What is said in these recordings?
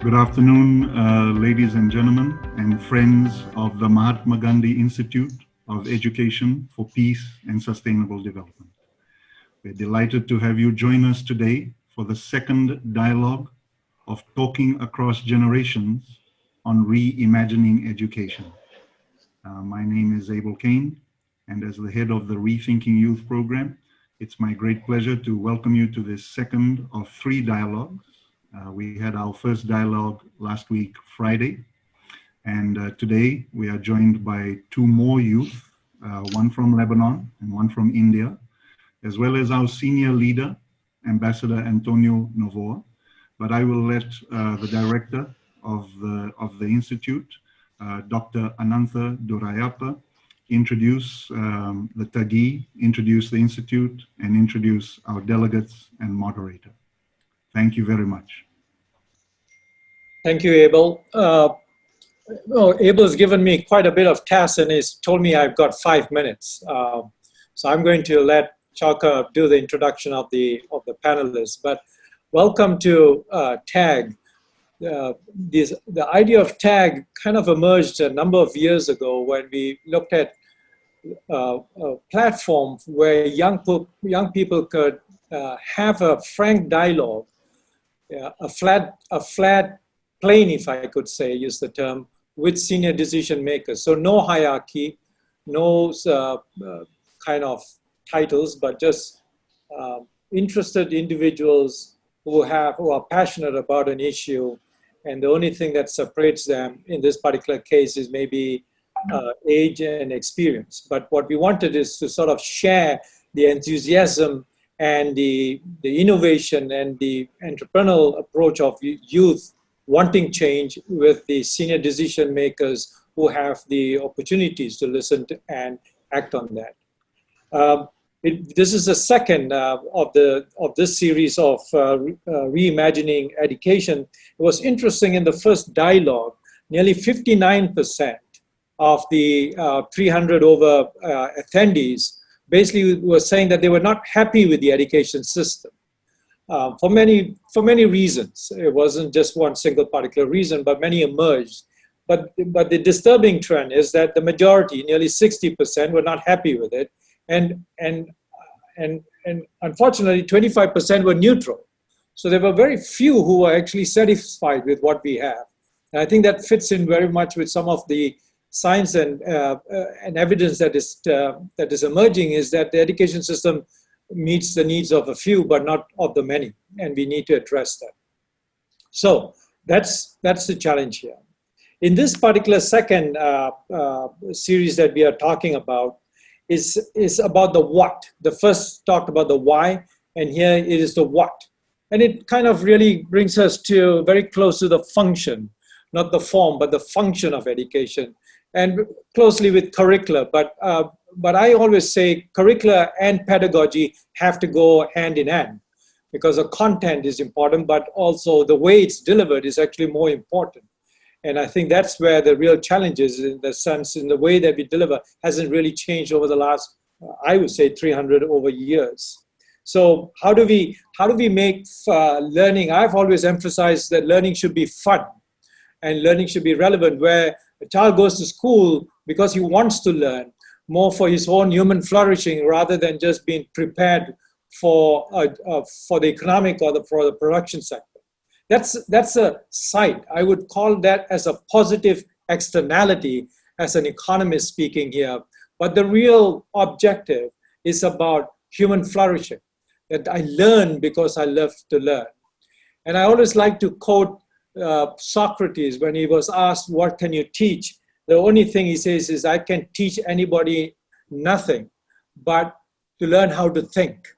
Good afternoon, ladies and gentlemen, and friends of the Mahatma Gandhi Institute of Education for Peace and Sustainable Development. We're delighted to have you join us today for the second dialogue of Talking Across Generations on Reimagining Education. My name is Abel Kane, and as the head of the Rethinking Youth program, it's my great pleasure to welcome you to this second of three dialogues. We had our first dialogue last week, Friday, and today we are joined by two more youth, one from Lebanon and one from India, as well as our senior leader, Ambassador António Novo. But I will let the director of the Institute, Dr. Anantha Durayappa, introduce the TAGe, introduce the Institute, and introduce our delegates and moderator. Thank you very much. Thank you, Abel. Abel has given me quite a bit of tasks and he's told me I've got 5 minutes. So I'm going to let Chaker do the introduction of the panelists. But welcome to TAGe. The idea of TAGe kind of emerged a number of years ago when we looked at a platform where young people could have a frank dialogue, a flat plane, if I could say, use the term, with senior decision makers. So no hierarchy, no kind of titles, but just interested individuals who are passionate about an issue. And the only thing that separates them in this particular case is maybe age and experience. But what we wanted is to sort of share the enthusiasm and the innovation and the entrepreneurial approach of youth wanting change with the senior decision makers who have the opportunities to listen to and act on that. This is the second of this series of reimagining education. It was interesting in the first dialogue, nearly 59% of the 300 over attendees basically were saying that they were not happy with the education system. For many reasons. It wasn't just one single particular reason, but many emerged. But the disturbing trend is that the majority, nearly 60%, were not happy with it. And unfortunately, 25% were neutral. So there were very few who were actually satisfied with what we have. And I think that fits in very much with some of the science and evidence that is emerging, is that the education system meets the needs of a few, but not of the many, and we need to address that. So that's the challenge here. In this particular second series that we are talking about is about the what. The first talked about the why, and here it is the what. And it kind of really brings us to very close to the function, not the form, but the function of education, and closely with curricula. But I always say curricula and pedagogy have to go hand in hand, because the content is important, but also the way it's delivered is actually more important. And I think that's where the real challenge is, in the sense, in the way that we deliver hasn't really changed over the last, I would say, 300 over years. So how do we make learning? I've always emphasized that learning should be fun and learning should be relevant, where a child goes to school because he wants to learn, more for his own human flourishing rather than just being prepared for the economic or for the production sector. That's a side. I would call that as a positive externality as an economist speaking here. But the real objective is about human flourishing, that I learn because I love to learn. And I always like to quote Socrates when he was asked, what can you teach? The only thing he says is, I can teach anybody nothing but to learn how to think.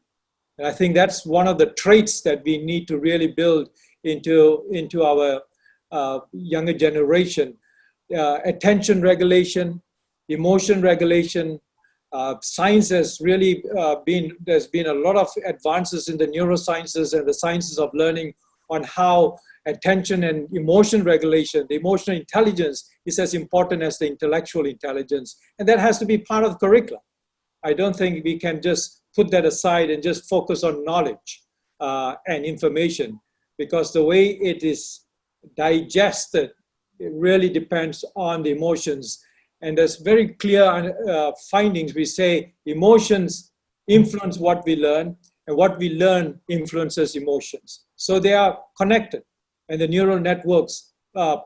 And I think that's one of the traits that we need to really build into our younger generation. Attention regulation, emotion regulation. Science has really there's been a lot of advances in the neurosciences and the sciences of learning on how attention and emotion regulation, the emotional intelligence, is as important as the intellectual intelligence. And that has to be part of curriculum. I don't think we can just put that aside and just focus on knowledge and information, because the way it is digested, it really depends on the emotions. And there's very clear findings. We say emotions influence what we learn, and what we learn influences emotions. So they are connected, and the neural networks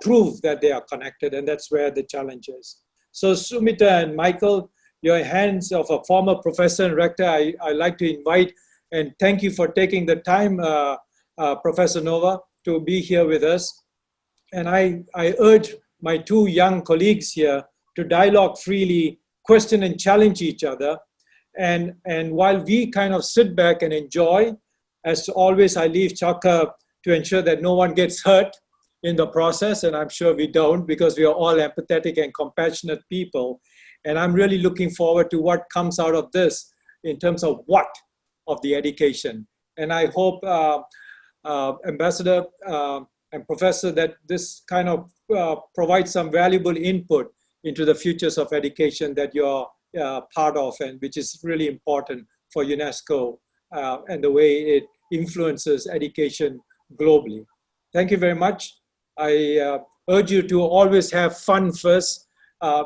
prove that they are connected, and that's where the challenge is. So Sushmita and Michael, your hands of a former professor and rector, I like to invite and thank you for taking the time, Professor Novo, to be here with us. And I urge my two young colleagues here to dialogue freely, question and challenge each other. And while we kind of sit back and enjoy, as always, I leave Chaker to ensure that no one gets hurt in the process. And I'm sure we don't, because we are all empathetic and compassionate people. And I'm really looking forward to what comes out of this in terms of what of the education. And I hope, Ambassador and Professor, that this kind of provides some valuable input into the futures of education that you're part of, and which is really important for UNESCO and the way it influences education globally. Thank you very much. I urge you to always have fun first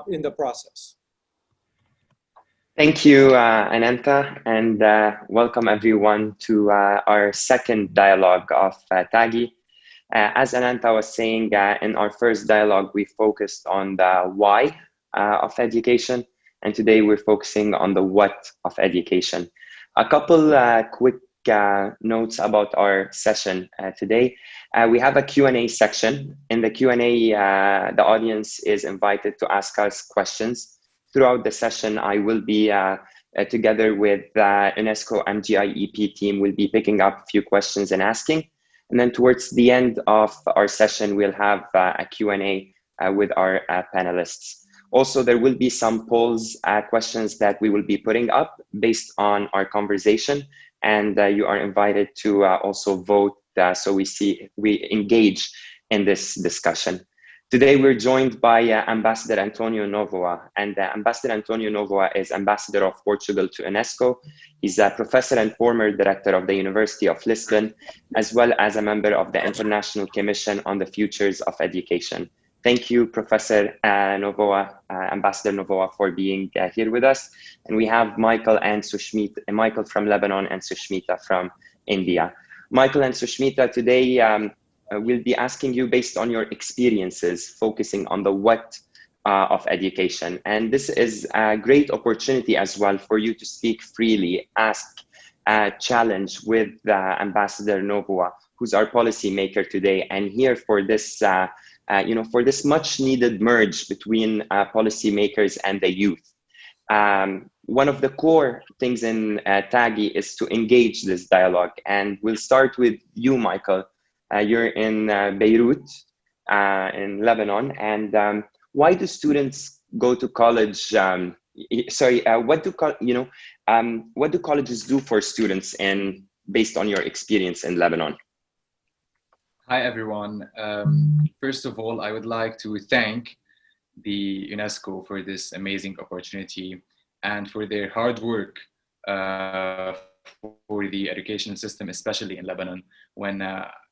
in the process. Thank you, Ananta, and welcome everyone to our second dialogue of TAGe. As Ananta was saying, in our first dialogue, we focused on the why of education, and today we're focusing on the what of education. A couple quick notes about our session today. We have a Q&A section. In the Q&A, the audience is invited to ask us questions. Throughout the session, I will be, together with the UNESCO MGIEP team, will be picking up a few questions and asking. And then towards the end of our session, we'll have a Q&A with our panelists. Also, there will be some polls, questions that we will be putting up based on our conversation. And you are invited to also vote so we engage in this discussion. Today, we're joined by Ambassador António Novo, and Ambassador António Novo is Ambassador of Portugal to UNESCO. He's a professor and former director of the University of Lisbon, as well as a member of the International Commission on the Futures of Education. Thank you, Professor Novo, Ambassador Novo, for being here with us. And we have Michael and Sushmita, Michael from Lebanon and Sushmita from India. Michael and Sushmita, today, we'll be asking you based on your experiences, focusing on the what of education. And this is a great opportunity as well for you to speak freely, ask, challenge with Ambassador Novo, who's our policymaker today, and here for this, for this much needed merge between policymakers and the youth. One of the core things in TAGe is to engage this dialogue. And we'll start with you, Michael. You're in Beirut, in Lebanon, and why do students go to college? What do colleges do for students, based on your experience in Lebanon? Hi everyone. First of all, I would like to thank the UNESCO for this amazing opportunity and for their hard work for the education system, especially in Lebanon, when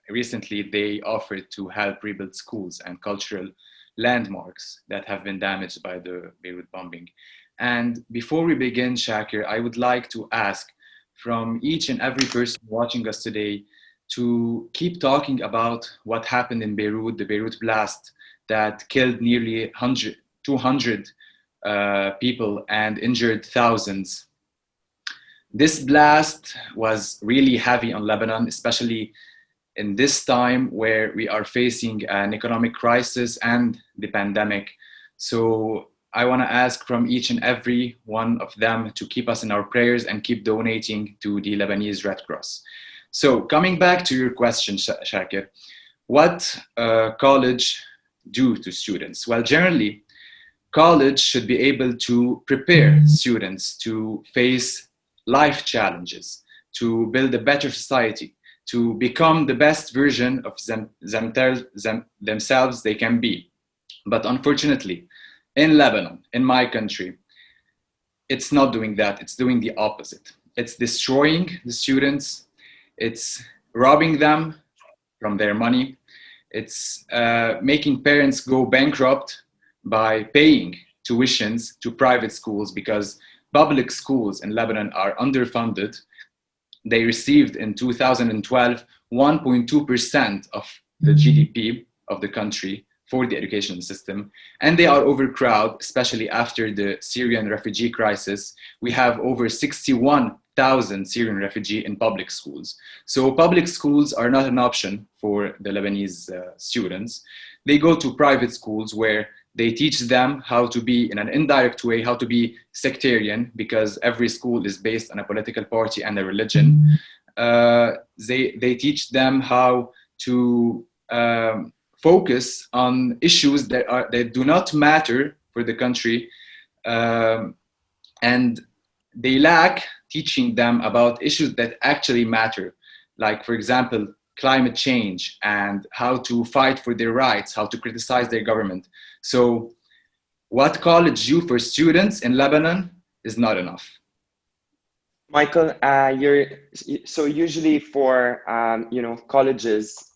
recently they offered to help rebuild schools and cultural landmarks that have been damaged by the Beirut bombing. And before we begin, Chaker, I would like to ask from each and every person watching us today to keep talking about what happened in Beirut, the Beirut blast that killed nearly 200 people and injured thousands. This blast was really heavy on Lebanon, especially in this time where we are facing an economic crisis and the pandemic. So I want to ask from each and every one of them to keep us in our prayers and keep donating to the Lebanese Red Cross. So coming back to your question, Chaker, what college do to students? Well, generally, college should be able to prepare students to face life challenges, to build a better society, to become the best version of themselves they can be. But unfortunately, in Lebanon, in my country, it's not doing that. It's doing the opposite. It's destroying the students. It's robbing them from their money. It's making parents go bankrupt by paying tuitions to private schools, because public schools in Lebanon are underfunded. They received in 2012 1.2% of the GDP of the country for the education system, and they are overcrowded, especially after the Syrian refugee crisis. We have over 61,000 Syrian refugees in public schools. So public schools are not an option for the Lebanese students. They go to private schools where they teach them how to be, in an indirect way, how to be sectarian, because every school is based on a political party and a religion. They teach them how to focus on issues that do not matter for the country, and they lack teaching them about issues that actually matter, like, for example, climate change and how to fight for their rights, how to criticize their government. So what college do for students in Lebanon is not enough. Michael, so usually for colleges,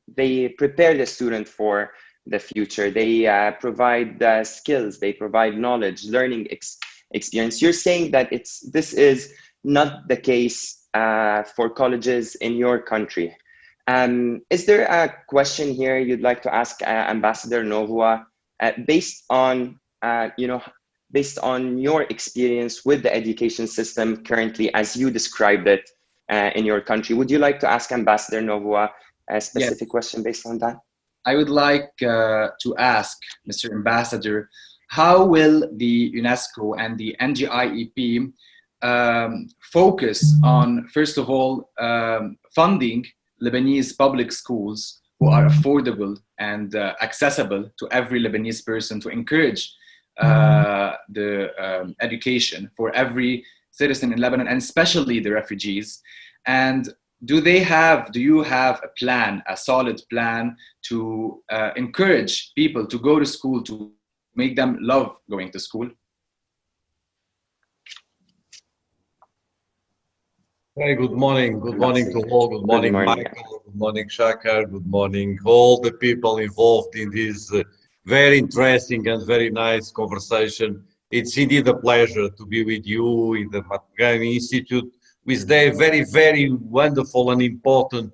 they prepare the student for the future. They provide skills, they provide knowledge, learning experience. You're saying that this is not the case for colleges in your country. Is there a question here you'd like to ask Ambassador NÓVOA, based on your experience with the education system currently, as you described it in your country? Would you like to ask Ambassador NÓVOA a specific question based on that? I would like to ask Mr. Ambassador, how will the UNESCO and the NGIEP focus on, first of all, funding Lebanese public schools who are affordable and accessible to every Lebanese person, to encourage the education for every citizen in Lebanon, and especially the refugees? And do you have a plan, a solid plan, to encourage people to go to school, to make them love going to school? Hey, good morning. Good morning to all. Good morning, Michael. Good morning, Chaker. Good morning, all the people involved in this very interesting and very nice conversation. It's indeed a pleasure to be with you in the Mahatma Institute with their very, very wonderful and important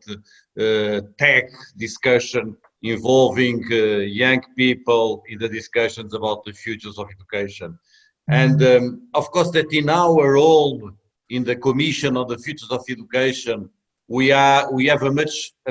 tech discussion involving young people in the discussions about the futures of education. And of course, that in our role in the Commission on the Futures of Education, we have a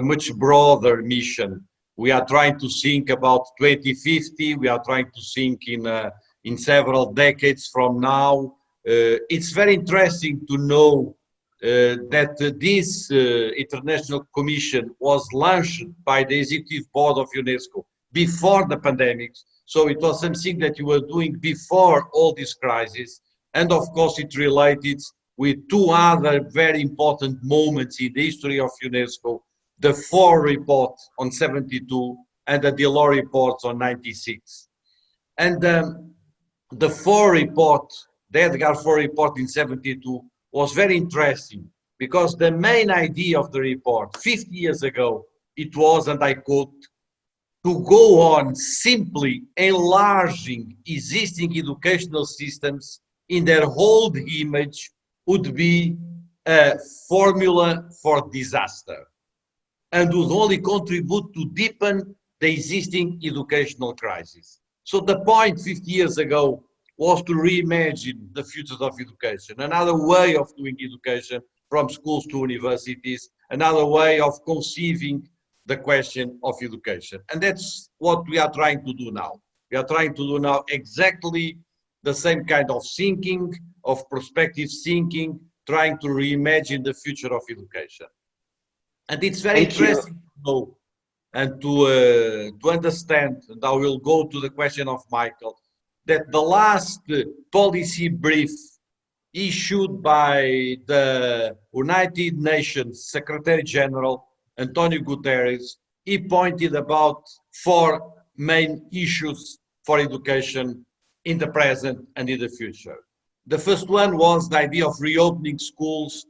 much broader mission. We are trying to think about 2050. We are trying to think in several decades from now. It's very interesting to know that this International Commission was launched by the Executive Board of UNESCO before the pandemic. So it was something that you were doing before all this crisis. And of course, it related with two other very important moments in the history of UNESCO, the FOR report on 72 and the Delors reports on 96. And the FOR report, the Edgar FOR report in 72, was very interesting because the main idea of the report 50 years ago, it was, and I quote, to go on simply enlarging existing educational systems in their old image would be a formula for disaster and would only contribute to deepen the existing educational crisis. So the point 50 years ago was to reimagine the futures of education, another way of doing education from schools to universities, another way of conceiving the question of education. And that's what we are trying to do now. We are trying to do now exactly the same kind of thinking, of prospective thinking, trying to reimagine the future of education. And it's very interesting to know and to understand, and I will go to the question of Michael, that the last policy brief issued by the United Nations Secretary General, António Guterres, he pointed about 4 main issues for education in the present and in the future. The first one was the idea of reopening schools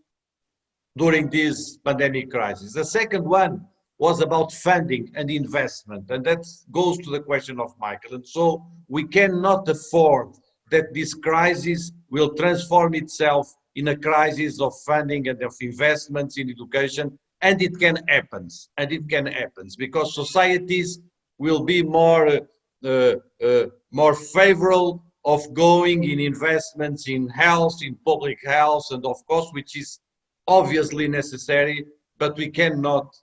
during this pandemic crisis. The second one was about funding and investment. And that goes to the question of Michael. And so we cannot afford that this crisis will transform itself in a crisis of funding and of investments in education. And it can happen. And it can happen because societies will be more favorable of going in investments in health, in public health, and of course, which is obviously necessary, but we cannot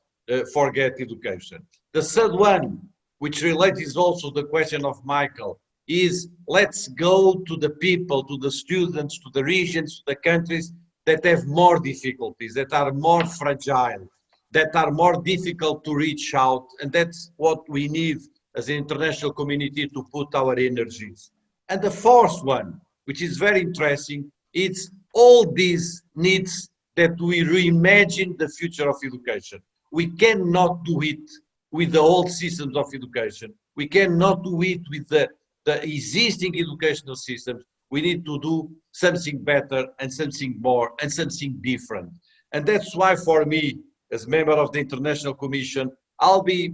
forget education. The third one, which relates also to the question of Michael, is let's go to the people, to the students, to the regions, to the countries that have more difficulties, that are more fragile, that are more difficult to reach out, and that's what we need as an international community to put our energies. And the fourth one, which is very interesting, it's all these needs that we reimagine the future of education. We cannot do it with the old systems of education. We cannot do it with the existing educational systems. We need to do something better and something more and something different. And that's why for me, as member of the International Commission, I'll be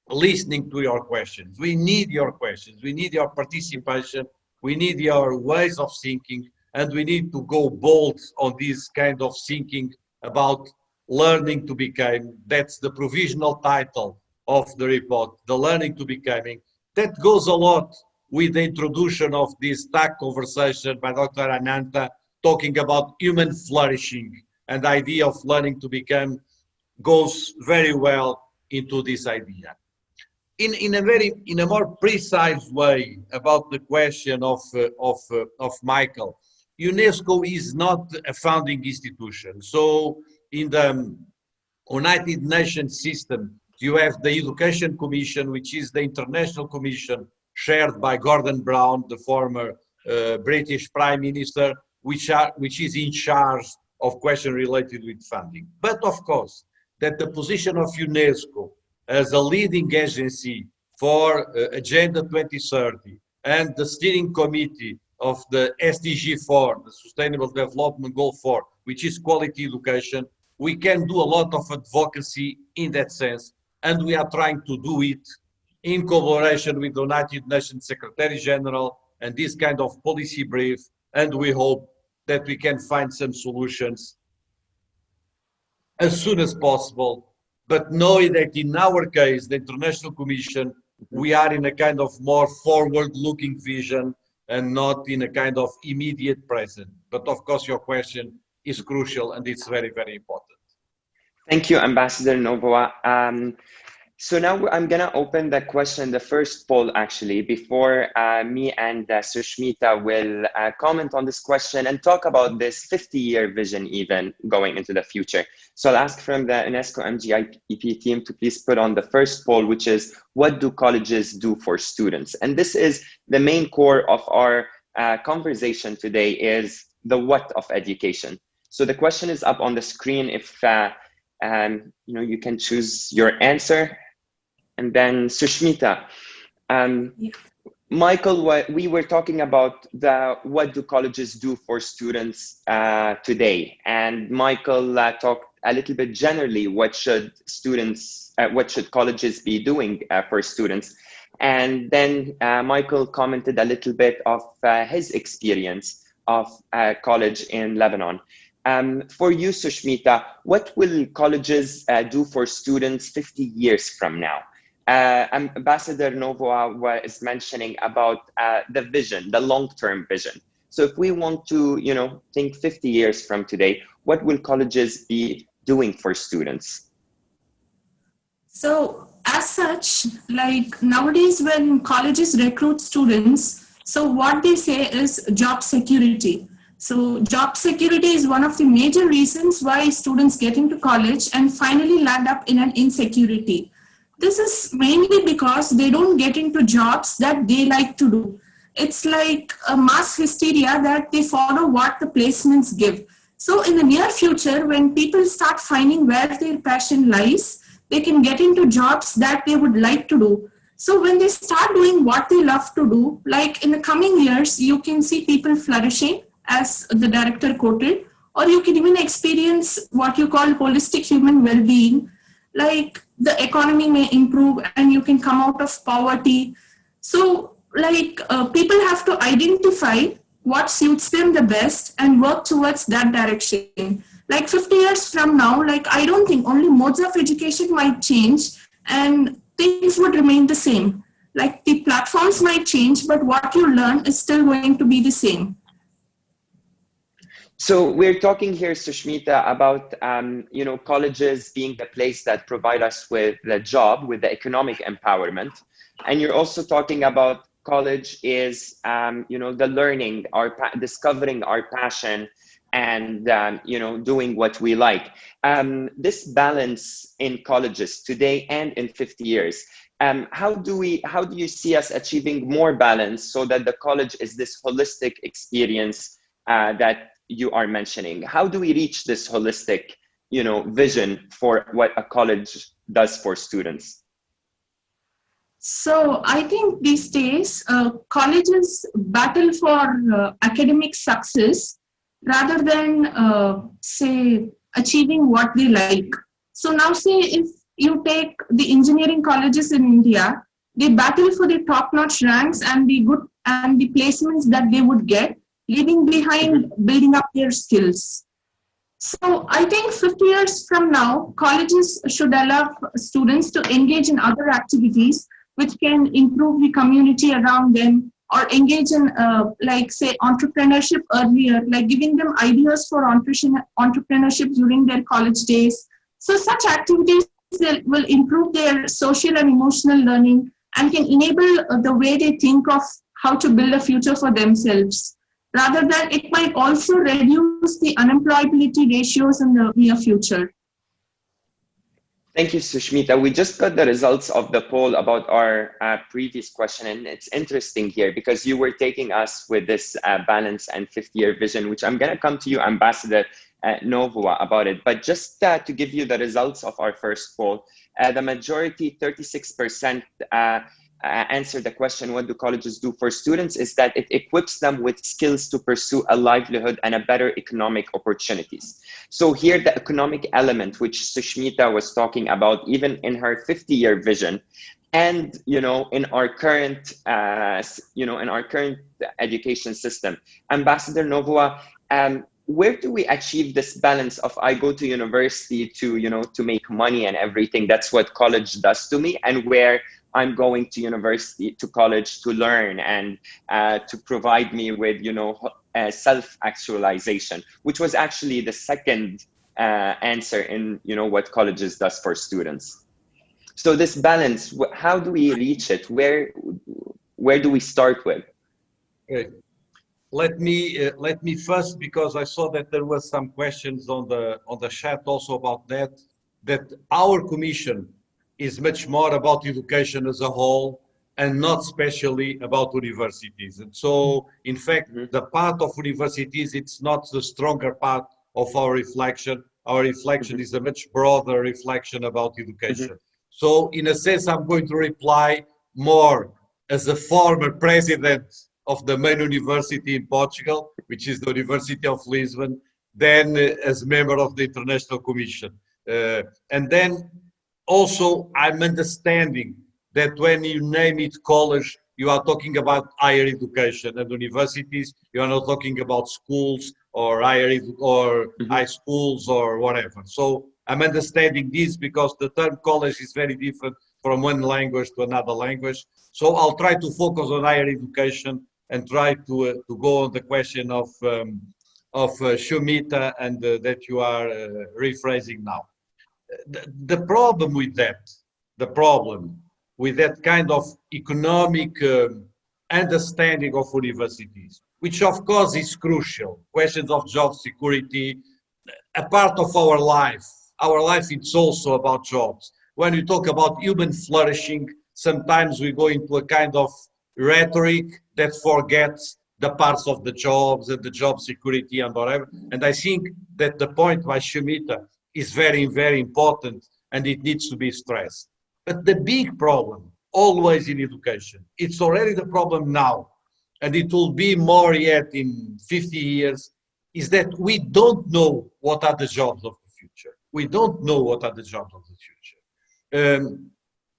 listening to your questions. We need your questions. We need your participation. We need your ways of thinking. And we need to go bold on this kind of thinking about learning to become. That's the provisional title of the report, the learning to becoming. That goes a lot with the introduction of this TAGe conversation by Dr. Ananta, talking about human flourishing, and the idea of learning to become goes very well into this idea. In a more precise way about the question of Michael, UNESCO is not a founding institution. So in the United Nations system, you have the Education Commission, which is the international commission chaired by Gordon Brown, the former British Prime Minister, which is in charge of questions related with funding. But of course, that the position of UNESCO as a leading agency for Agenda 2030 and the steering committee of the SDG 4, the Sustainable Development Goal 4, which is quality education, we can do a lot of advocacy in that sense, and we are trying to do it in collaboration with the United Nations Secretary General and this kind of policy brief, and we hope that we can find some solutions as soon as possible, but knowing that in our case, the International Commission, we are in a kind of more forward-looking vision and not in a kind of immediate present. But of course, your question is crucial and it's very, very important. Thank you, Ambassador NÓVOA. So now I'm going to open the question, the first poll actually, before me and Sushmita will comment on this question and talk about this 50-year vision even going into the future. So I'll ask from the UNESCO MGIEP team to please put on the first poll, which is, what do colleges do for students? And this is the main core of our conversation today, is the what of education. So the question is up on the screen. If you can choose your answer. And then Sushmita, Michael, we were talking about what do colleges do for students today, and Michael talked a little bit generally what should colleges be doing for students, and then Michael commented a little bit of his experience of college in Lebanon. For you, Sushmita, what will colleges do for students 50 years from now? Ambassador NÓVOA is mentioning about the vision, the long-term vision. So if we want to, think 50 years from today, what will colleges be doing for students? So as such, like nowadays when colleges recruit students, so what they say is job security. So job security is one of the major reasons why students get into college and finally land up in an insecurity. This is mainly because they don't get into jobs that they like to do. It's like a mass hysteria that they follow what the placements give. So in the near future, when people start finding where their passion lies, they can get into jobs that they would like to do. So when they start doing what they love to do, like in the coming years, you can see people flourishing, as the director quoted, or you can even experience what you call holistic human well-being. like the economy may improve and you can come out of poverty. So like people have to identify what suits them the best and work towards that direction. Like 50 years from now, like I don't think only modes of education might change and things would remain the same. Like the platforms might change, but what you learn is still going to be the same. So we're talking here, Sushmita, about colleges being the place that provide us with the job, with the economic empowerment, and you're also talking about college is the learning, discovering our passion, and doing what we like. This balance in colleges today and in 50 years. How do you see us achieving more balance so that the college is this holistic experience that you are mentioning? How do we reach this holistic, vision for what a college does for students? So I think these days, colleges battle for academic success rather than, say, achieving what they like. So now say if you take the engineering colleges in India, they battle for the top-notch ranks and the placements that they would get, leaving behind building up their skills. So I think 50 years from now, colleges should allow students to engage in other activities which can improve the community around them, or engage in like say entrepreneurship earlier, like giving them ideas for entrepreneurship during their college days. So such activities will improve their social and emotional learning and can enable the way they think of how to build a future for themselves. Rather than it might also reduce the unemployability ratios in the near future. Thank you, Sushmita. We just got the results of the poll about our previous question, and it's interesting here because you were taking us with this balance and 50-year vision, which I'm going to come to you, Ambassador NÓVOA, about it. But just to give you the results of our first poll, the majority, 36%, answer the question, what do colleges do for students, is that it equips them with skills to pursue a livelihood and a better economic opportunities. So here the economic element, which Sushmita was talking about, even in her 50-year vision, and in our current education system. Ambassador NÓVOA, where do we achieve this balance of I go to university to make money and everything, that's what college does to me, and where I'm going to college to learn and to provide me with, self-actualization, which was actually the second answer in, what colleges does for students. So this balance, how do we reach it? Where do we start with? Okay. Let me first, because I saw that there were some questions on the chat also about that our commission is much more about education as a whole and not specially about universities. And so, in fact, the part of universities, it's not the stronger part of our reflection. Our reflection is a much broader reflection about education. So, in a sense, I'm going to reply more as a former president of the main university in Portugal, which is the University of Lisbon, than as member of the International Commission. And then also, I'm understanding that when you name it college, you are talking about higher education, and universities, you are not talking about schools or high schools or whatever. So I'm understanding this because the term college is very different from one language to another language. So I'll try to focus on higher education and try to go on the question of Sushmita and that you are rephrasing now. The problem with that kind of economic understanding of universities, which of course is crucial, questions of job security, a part of our life it's also about jobs. When we talk about human flourishing, sometimes we go into a kind of rhetoric that forgets the parts of the jobs and the job security and whatever. And I think that the point by Sushmita is very, very important and it needs to be stressed. But the big problem, always in education, it's already the problem now, and it will be more yet in 50 years, is that we don't know what are the jobs of the future. We don't know what are the jobs of the future.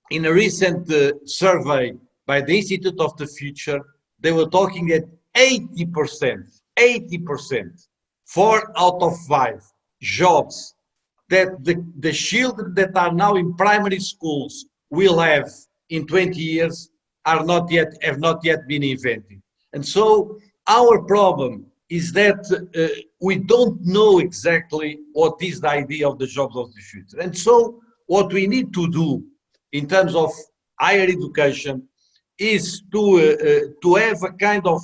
in a recent survey by the Institute of the Future, they were talking at 80%, 4 out of 5 jobs that the children that are now in primary schools will have in 20 years have not yet been invented. And so our problem is that we don't know exactly what is the idea of the jobs of the future. And so what we need to do in terms of higher education is to have a kind of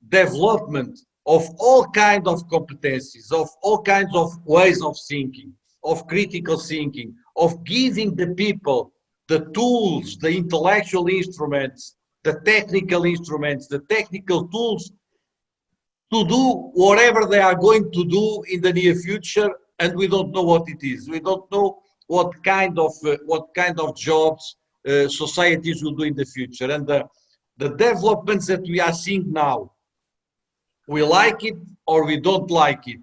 development of all kinds of competencies, of all kinds of ways of thinking, of critical thinking, of giving the people the tools, the intellectual instruments, the technical instruments, the technical tools to do whatever they are going to do in the near future, and we don't know what it is. We don't know what kind of jobs societies will do in the future. And the developments that we are seeing now, we like it or we don't like it,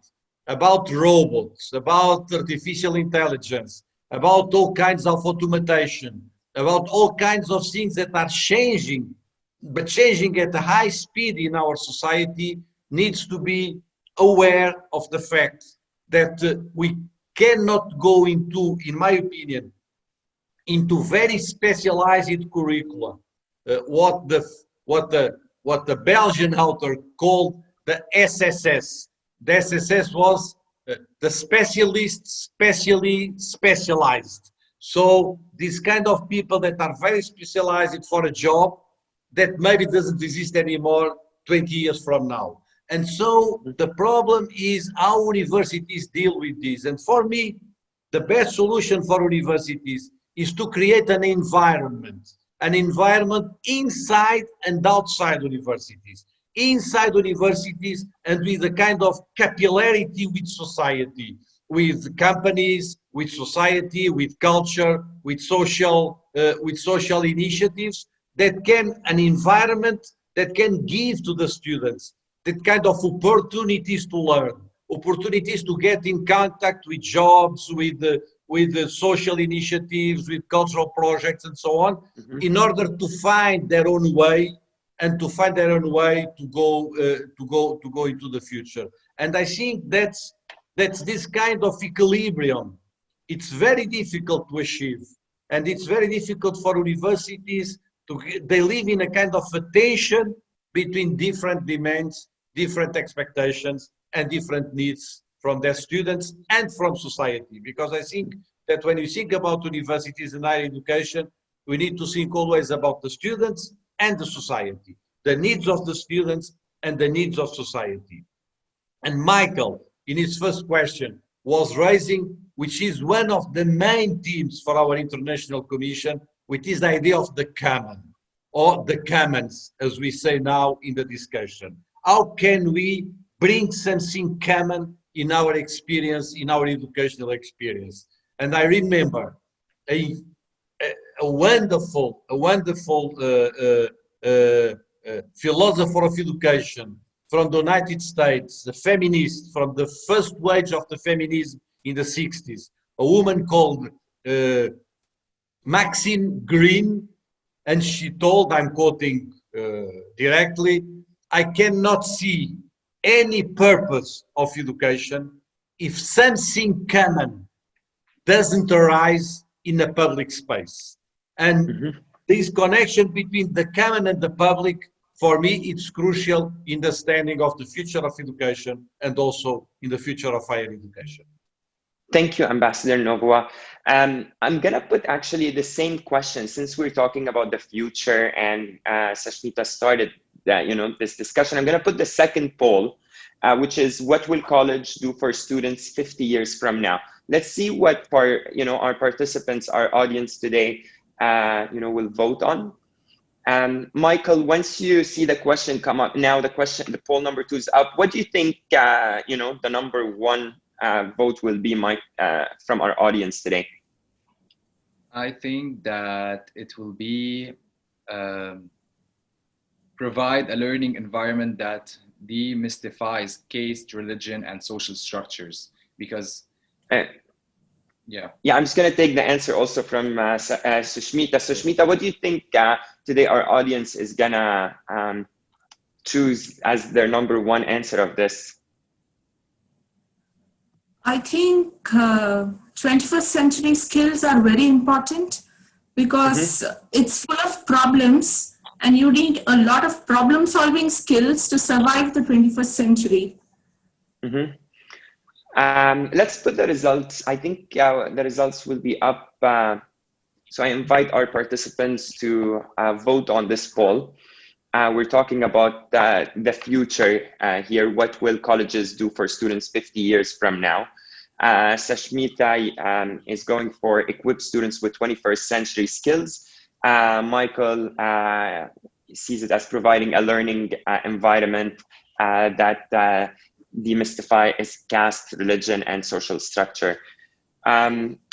about robots, about artificial intelligence, about all kinds of automation, about all kinds of things that are changing, but changing at a high speed in our society, needs to be aware of the fact that we cannot go into, in my opinion, into very specialized curricula, what the Belgian author called the SSS. The SSS was the specialist specially specialized. So these kind of people that are very specialized for a job that maybe doesn't exist anymore 20 years from now. And so the problem is how universities deal with this. And for me, the best solution for universities is to create an environment inside and outside universities. Inside universities and with a kind of capillarity with society, with companies, with society, with culture, with social initiatives, that can, an environment that can give to the students that kind of opportunities to learn, opportunities to get in contact with jobs, with the social initiatives, with cultural projects and so on, in order to find their own way and to find their own way to go into the future. And I think that's this kind of equilibrium. It's very difficult to achieve, and it's very difficult for universities they live in a kind of a tension between different demands, different expectations, and different needs from their students and from society. Because I think that when you think about universities and higher education, we need to think always about the students and the society, the needs of the students and the needs of society. And Michael, in his first question, was raising, which is one of the main themes for our International Commission, which is the idea of the common, or the commons, as we say now in the discussion. How can we bring something common in our experience, in our educational experience? And I remember a wonderful philosopher of education from the United States, a feminist from the first wave of the feminism in the 60s, a woman called Maxine Green, and she told, I'm quoting directly, I cannot see any purpose of education if something common doesn't arise in a public space. And this connection between the common and the public, for me, it's crucial in understanding of the future of education and also in the future of higher education. Thank you, Ambassador Novoa. I'm gonna put actually the same question, since we're talking about the future and Sushmita started this discussion. I'm gonna put the second poll, which is what will college do for students 50 years from now? Let's see what our participants, our audience today, will vote on. Michael, once you see the question come up, now the poll number 2 is up. What do you think, the number 1 vote will be, Mike, from our audience today? I think that it will be provide a learning environment that demystifies caste, religion, and social structures, because Yeah, I'm just going to take the answer also from Sushmita. Sushmita, what do you think today our audience is going to choose as their number one answer of this? I think 21st century skills are very important because it's full of problems and you need a lot of problem solving skills to survive the 21st century. Let's put the results. I think the results will be up. So I invite our participants to vote on this poll. We're talking about the future here. What will colleges do for students 50 years from now? Sushmita is going for equip students with 21st century skills. Michael sees it as providing a learning environment that demystify caste, religion, and social structure.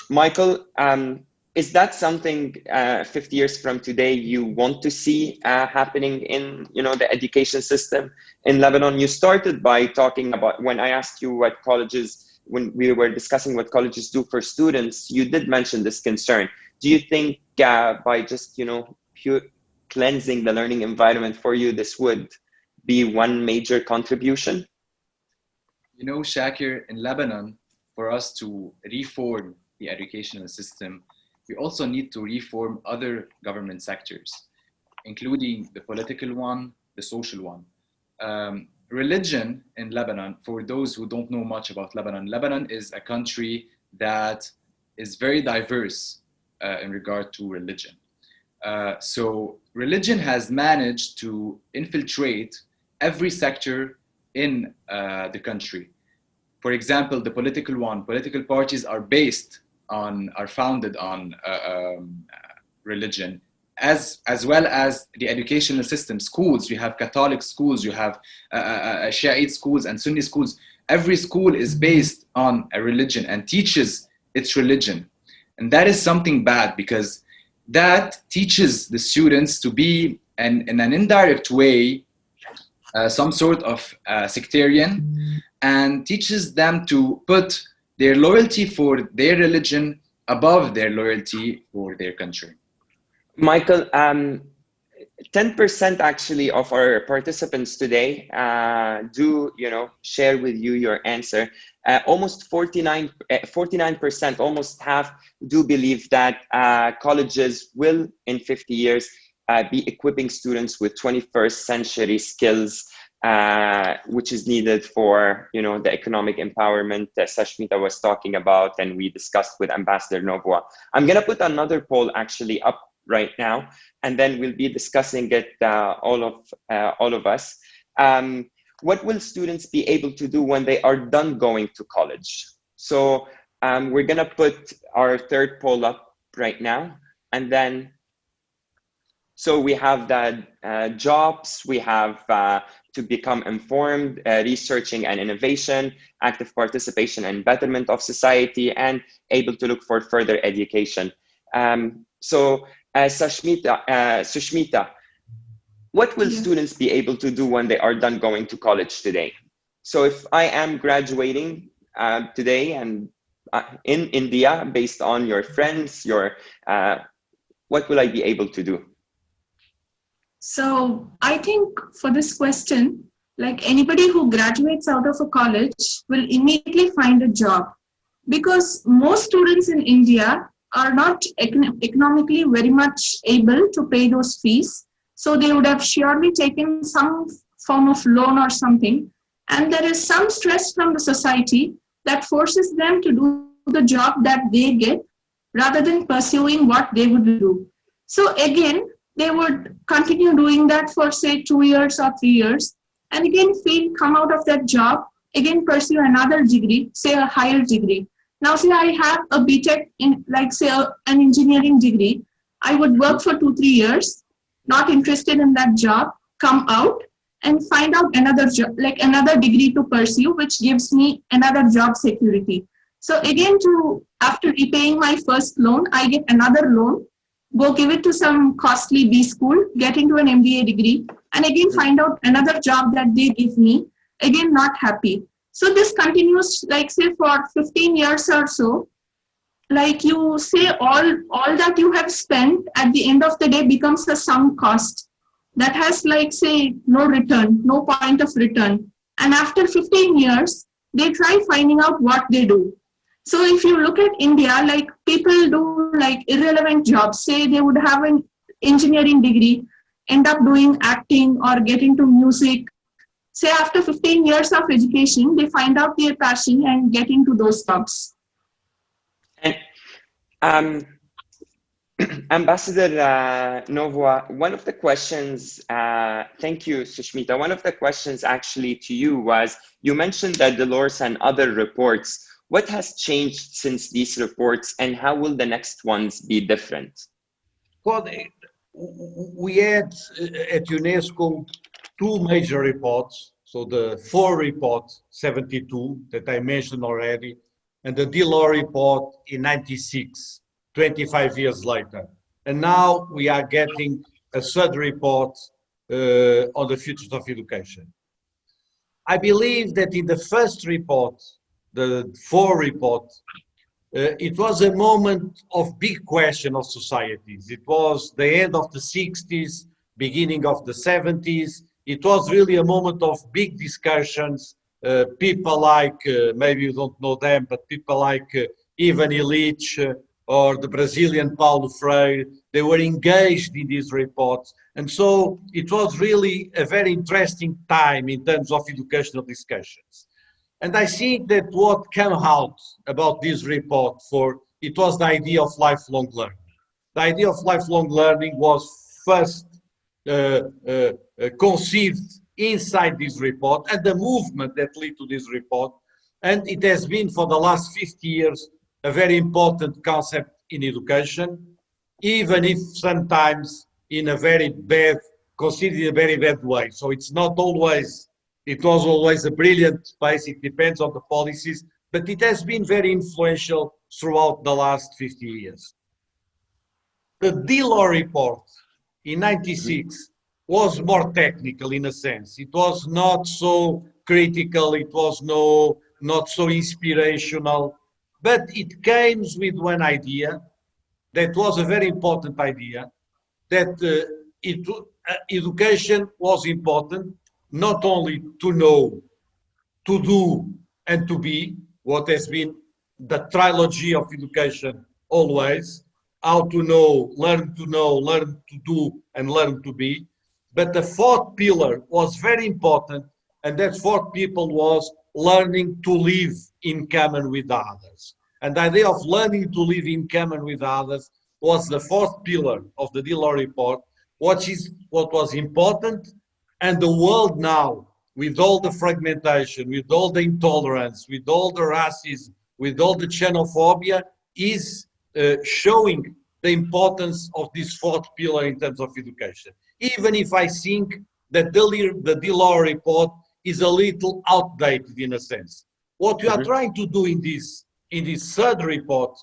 Michael, is that something 50 years from today you want to see happening in the education system in Lebanon? You started by talking about, when I asked you what colleges, when we were discussing what colleges do for students, you did mention this concern. Do you think by just pure cleansing the learning environment for you, this would be one major contribution? Chaker, in Lebanon, for us to reform the educational system, we also need to reform other government sectors, including the political one, the social one. Religion in Lebanon, for those who don't know much about Lebanon, Lebanon is a country that is very diverse in regard to religion. So religion has managed to infiltrate every sector in the country. For example, the political one, political parties are founded on religion, as well as the educational system. Schools, you have Catholic schools, you have Shiite schools and Sunni schools. Every school is based on a religion and teaches its religion. And that is something bad, because that teaches the students to be, in an indirect way, some sort of sectarian, and teaches them to put their loyalty for their religion above their loyalty for their country. Michael, 10% actually of our participants today do share with you your answer. Almost 49%, almost half, do believe that colleges will in 50 years be equipping students with 21st century skills, which is needed for the economic empowerment that Sushmita was talking about and we discussed with Ambassador Novo. I'm going to put another poll actually up right now, and then we'll be discussing it, all of us. What will students be able to do when they are done going to college? So we're going to put our third poll up right now, and then so we have the jobs, we have to become informed, researching and innovation, active participation and betterment of society, and able to look for further education. Sushmita, what will students be able to do when they are done going to college today? So if I am graduating today and in India, based on your friends, what will I be able to do? So I think for this question, like anybody who graduates out of a college will immediately find a job, because most students in India are not economically very much able to pay those fees. So they would have surely taken some form of loan or something. And there is some stress from the society that forces them to do the job that they get rather than pursuing what they would do. So again, they would continue doing that for say 2 years or 3 years, and again come out of that job, again pursue another degree, say a higher degree. Now say I have a BTech in say an engineering degree, I would work for 2-3 years, not interested in that job, come out and find out another job, like another degree to pursue, which gives me another job security. So again, after repaying my first loan, I get another loan, go give it to some costly B school, get into an MBA degree, and again find out another job that they give me, again not happy. So this continues, like say for 15 years or so, like you say all that you have spent at the end of the day becomes a sunk cost that has, like, say, no return, no point of return. And after 15 years, they try finding out what they do. So if you look at India, like people do like irrelevant jobs, say they would have an engineering degree, end up doing acting or get into music. Say after 15 years of education, they find out their passion and get into those jobs. And Ambassador NÓVOA, one of the questions, thank you, Sushmita. One of the questions actually to you was, you mentioned that Dolores and other reports. What has changed since these reports, and how will the next ones be different? Well, we had at UNESCO 2 major reports. So the 4 report, 72, that I mentioned already, and the Delors report in 96, 25 years later. And now we are getting a 3rd report on the future of education. I believe that in the first report, the 4 report, it was a moment of big question of societies. It was the end of the 60s, beginning of the 70s. It was really a moment of big discussions. People like, maybe you don't know them, but people like Ivan Illich or the Brazilian Paulo Freire, they were engaged in these reports. And so it was really a very interesting time in terms of educational discussions. And I think that what came out about this report it was the idea of lifelong learning. The idea of lifelong learning was first conceived inside this report and the movement that led to this report. And it has been for the last 50 years a very important concept in education, even if sometimes in a very bad, considered in a very bad way. So it's not always, it was always a brilliant space, it depends on the policies, but it has been very influential throughout the last 50 years. The Delors report in 96 was more technical in a sense. It was not so critical, it was not so inspirational, but it came with one idea that was a very important idea, that education was important, not only to know, to do, and to be, what has been the trilogy of education always, how to know, learn to do, and learn to be. But the 4th pillar was very important, and that 4th pillar was learning to live in common with others. And the idea of learning to live in common with others was the 4th pillar of the Delors report, what was important. And the world now, with all the fragmentation, with all the intolerance, with all the racism, with all the xenophobia, is showing the importance of this 4th pillar in terms of education. Even if I think that the Delors report is a little outdated in a sense. What we are trying to do in this 3rd report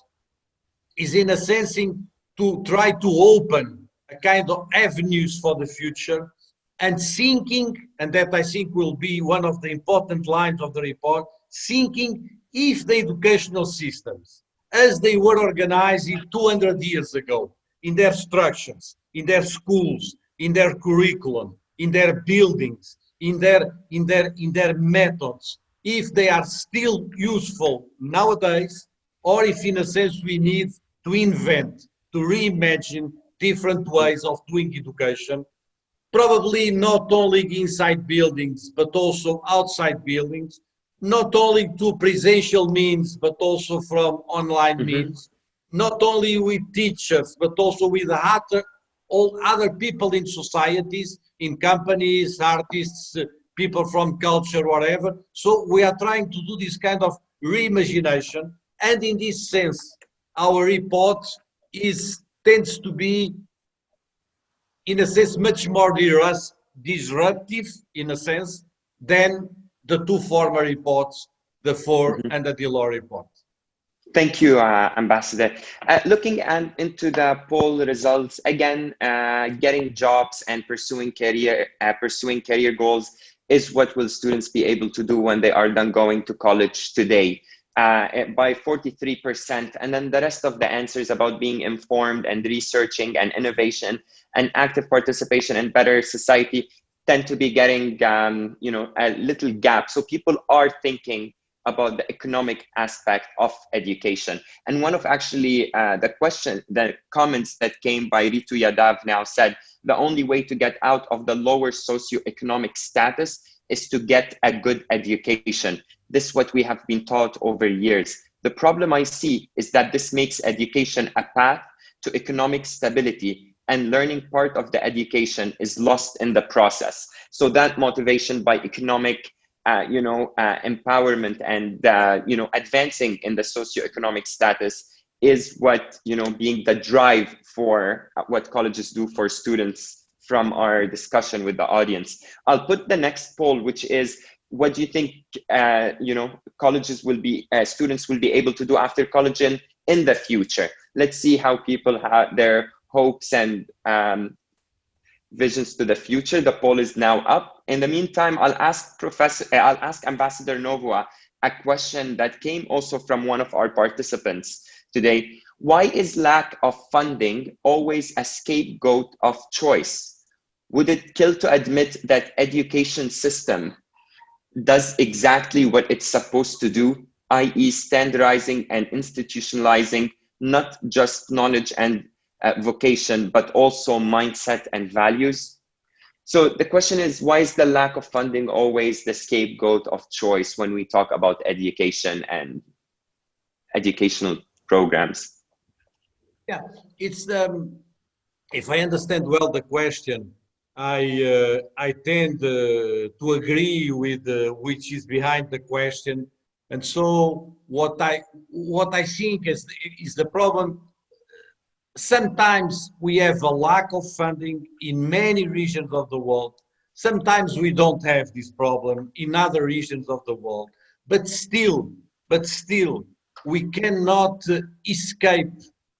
is, in a sense, to try to open a kind of avenues for the future, and thinking, and that I think will be one of the important lines of the report, thinking if the educational systems, as they were organized 200 years ago, in their structures, in their schools, in their curriculum, in their buildings, in their methods, if they are still useful nowadays, or if in a sense we need to invent, to reimagine different ways of doing education, probably not only inside buildings, but also outside buildings, not only to presential means, but also from online means, not only with teachers, but also with all other people in societies, in companies, artists, people from culture, whatever. So we are trying to do this kind of reimagination. And in this sense, our report tends to be, in a sense, much more disruptive, in a sense, than the 2 former reports, the 4 and the Delors report. Thank you, Ambassador. Looking into the poll results, again, getting jobs and pursuing career goals is what will students be able to do when they are done going to college today. by 43%. And then the rest of the answers about being informed and researching and innovation and active participation in better society tend to be getting, you know, a little gap. So people are thinking about the economic aspect of education. And one of actually the comments that came by Ritu Yadav now said, the only way to get out of the lower socioeconomic status is to get a good education. This is what we have been taught over years. The problem I see is that this makes education a path to economic stability, and learning part of the education is lost in the process. So that motivation by economic empowerment and advancing in the socioeconomic status is what, being the drive for what colleges do for students from our discussion with the audience. I'll put the next poll, which is, what do you think, colleges will be, students will be able to do after college in the future? Let's see how people have their hopes and visions to the future. The poll is now up. In the meantime, I'll ask Ambassador Novo a question that came also from one of our participants today. Why is lack of funding always a scapegoat of choice? Would it kill to admit that education system does exactly what it's supposed to do, i.e. standardizing and institutionalizing not just knowledge and vocation, but also mindset and values? So the question is, why is the lack of funding always the scapegoat of choice when we talk about education and educational programs? Yeah, it's if I understand well the question, I tend to agree with which is behind the question, and so what I think is the problem. Sometimes we have a lack of funding in many regions of the world. Sometimes we don't have this problem in other regions of the world. But still, we cannot escape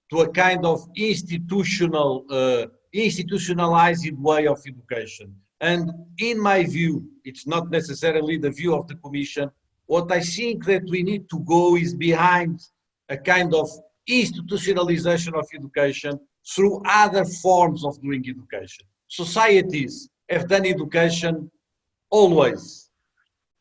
to a kind of institutionalized way of education. And in my view, it's not necessarily the view of the Commission. What I think that we need to go is behind a kind of institutionalization of education through other forms of doing education. Societies have done education always,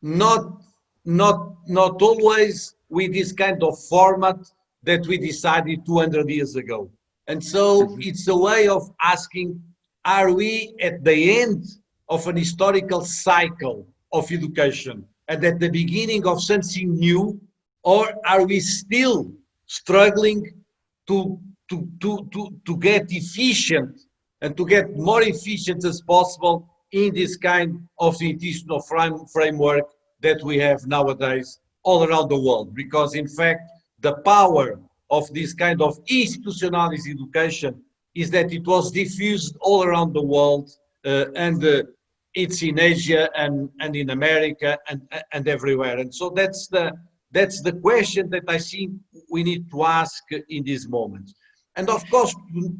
not always with this kind of format that we decided 200 years ago. And so it's a way of asking, are we at the end of an historical cycle of education and at the beginning of something new, or are we still struggling to get efficient and to get more efficient as possible in this kind of institutional framework that we have nowadays all around the world? Because in fact, the power of this kind of institutionalized education is that it was diffused all around the world, and it's in Asia and in America and everywhere. And so that's the question that I think we need to ask in this moment. And of course,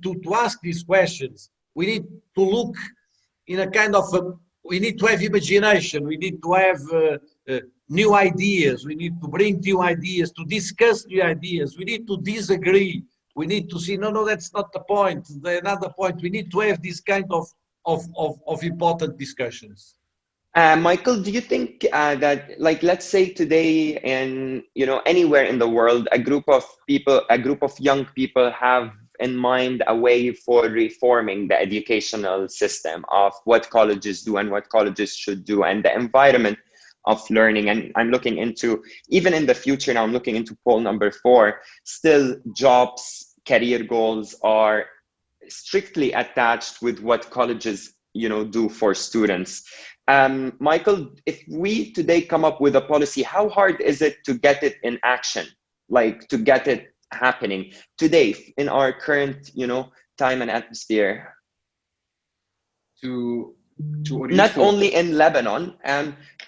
to ask these questions, we need to look in a kind of, we need to have imagination, we need to have new ideas, we need to bring new ideas, to discuss new ideas, we need to disagree, we need to see, no, that's not the point, another point, we need to have this kind of important discussions. Michael, do you think that, like, let's say today in, anywhere in the world, a group of young people have in mind a way for reforming the educational system of what colleges do and what colleges should do and the environment of learning? And I'm looking into, even in the future now, I'm looking into poll number 4, still jobs, career goals are strictly attached with what colleges, do for students. Michael, if we today come up with a policy, how hard is it to get it in action, like to get it happening today in our current, time and atmosphere? To not only in Lebanon,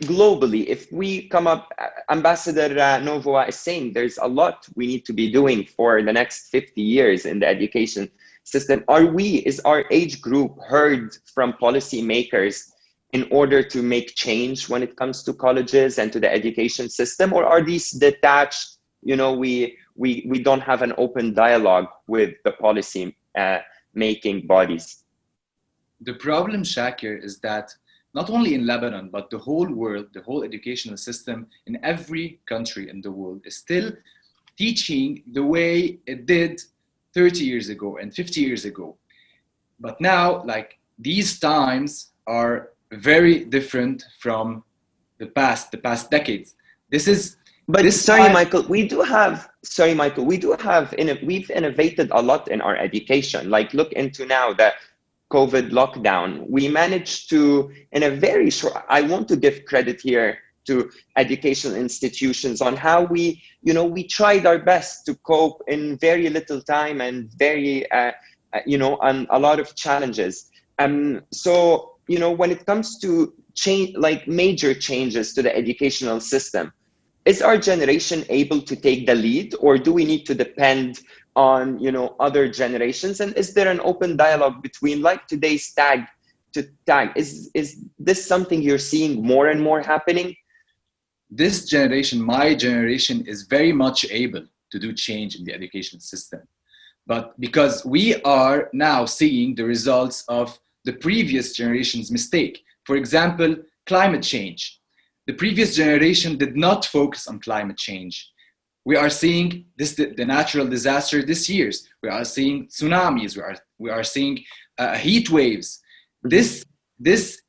globally, if we come up, Ambassador Novo is saying there's a lot we need to be doing for the next 50 years in the education system. Is our age group heard from policymakers in order to make change when it comes to colleges and to the education system? Or are these detached we don't have an open dialogue with the policy making bodies? The problem, Chaker, is that not only in Lebanon, but the whole world, the whole educational system in every country in the world is still teaching the way it did 30 years ago and 50 years ago. But now, like, these times are very different from the past decades. Michael, we've innovated a lot in our education. Like, look into now the COVID lockdown. We managed to, in a very short, I want to give credit here to educational institutions on how we tried our best to cope in very little time and very, on a lot of challenges. So, when it comes to change, like major changes to the educational system, is our generation able to take the lead, or do we need to depend on, other generations? And is there an open dialogue between, like, today's TAGe to TAGe? Is this something you're seeing more and more happening? This generation, my generation, is very much able to do change in the education system. But because we are now seeing the results of the previous generation's mistake. For example, climate change. The previous generation did not focus on climate change. We are seeing the natural disaster this year. We are seeing tsunamis. We are seeing heat waves. This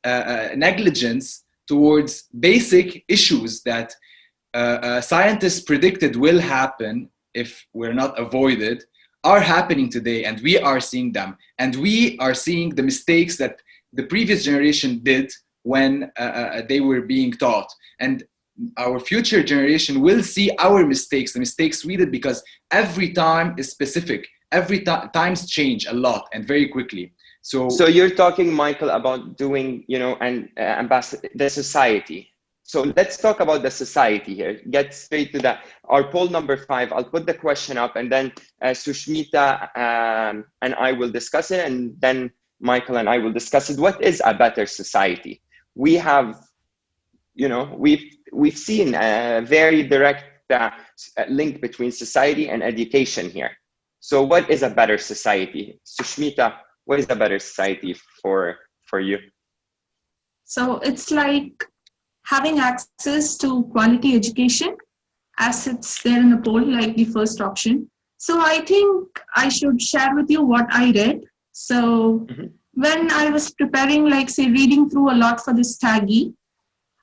negligence towards basic issues that scientists predicted will happen if we're not avoided are happening today, and we are seeing them. And we are seeing the mistakes that the previous generation did when they were being taught. And our future generation will see our mistakes, the mistakes we did, because every time is specific. Every times change a lot and very quickly. So you're talking, Michael, about doing, the society. So let's talk about the society here. Get straight to that. Our poll number 5, I'll put the question up, and then Sushmita and I will discuss it, and then Michael and I will discuss it. What is a better society? We have, we've seen a very direct link between society and education here. So what is a better society? Sushmita, what is a better society for you? So it's like having access to quality education, as it's there in the poll, like the first option. So I think I should share with you what I read. So when I was preparing, like, say, reading through a lot for this TAGe,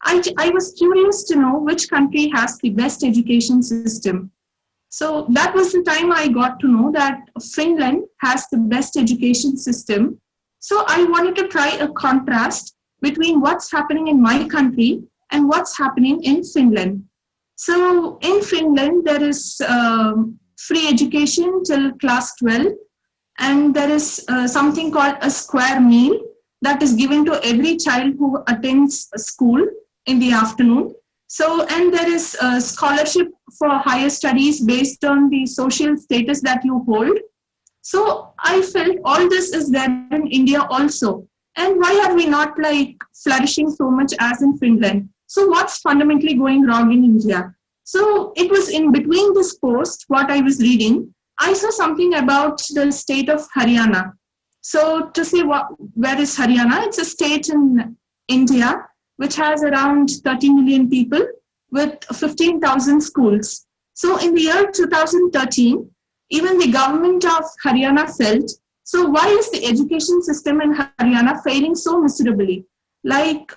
I was curious to know which country has the best education system. So that was the time I got to know that Finland has the best education system. So I wanted to try a contrast between what's happening in my country and what's happening in Finland. So in Finland, there is free education till class 12, and there is something called a square meal that is given to every child who attends school in the afternoon. So, and there is a scholarship for higher studies based on the social status that you hold. So I felt all this is there in India also. And why are we not, like, flourishing so much as in Finland? So what's fundamentally going wrong in India? So it was in between this post, what I was reading, I saw something about the state of Haryana. So to say where is Haryana? It's a state in India which has around 30 million people with 15,000 schools. So in the year 2013, even the government of Haryana felt, so why is the education system in Haryana failing so miserably? Like,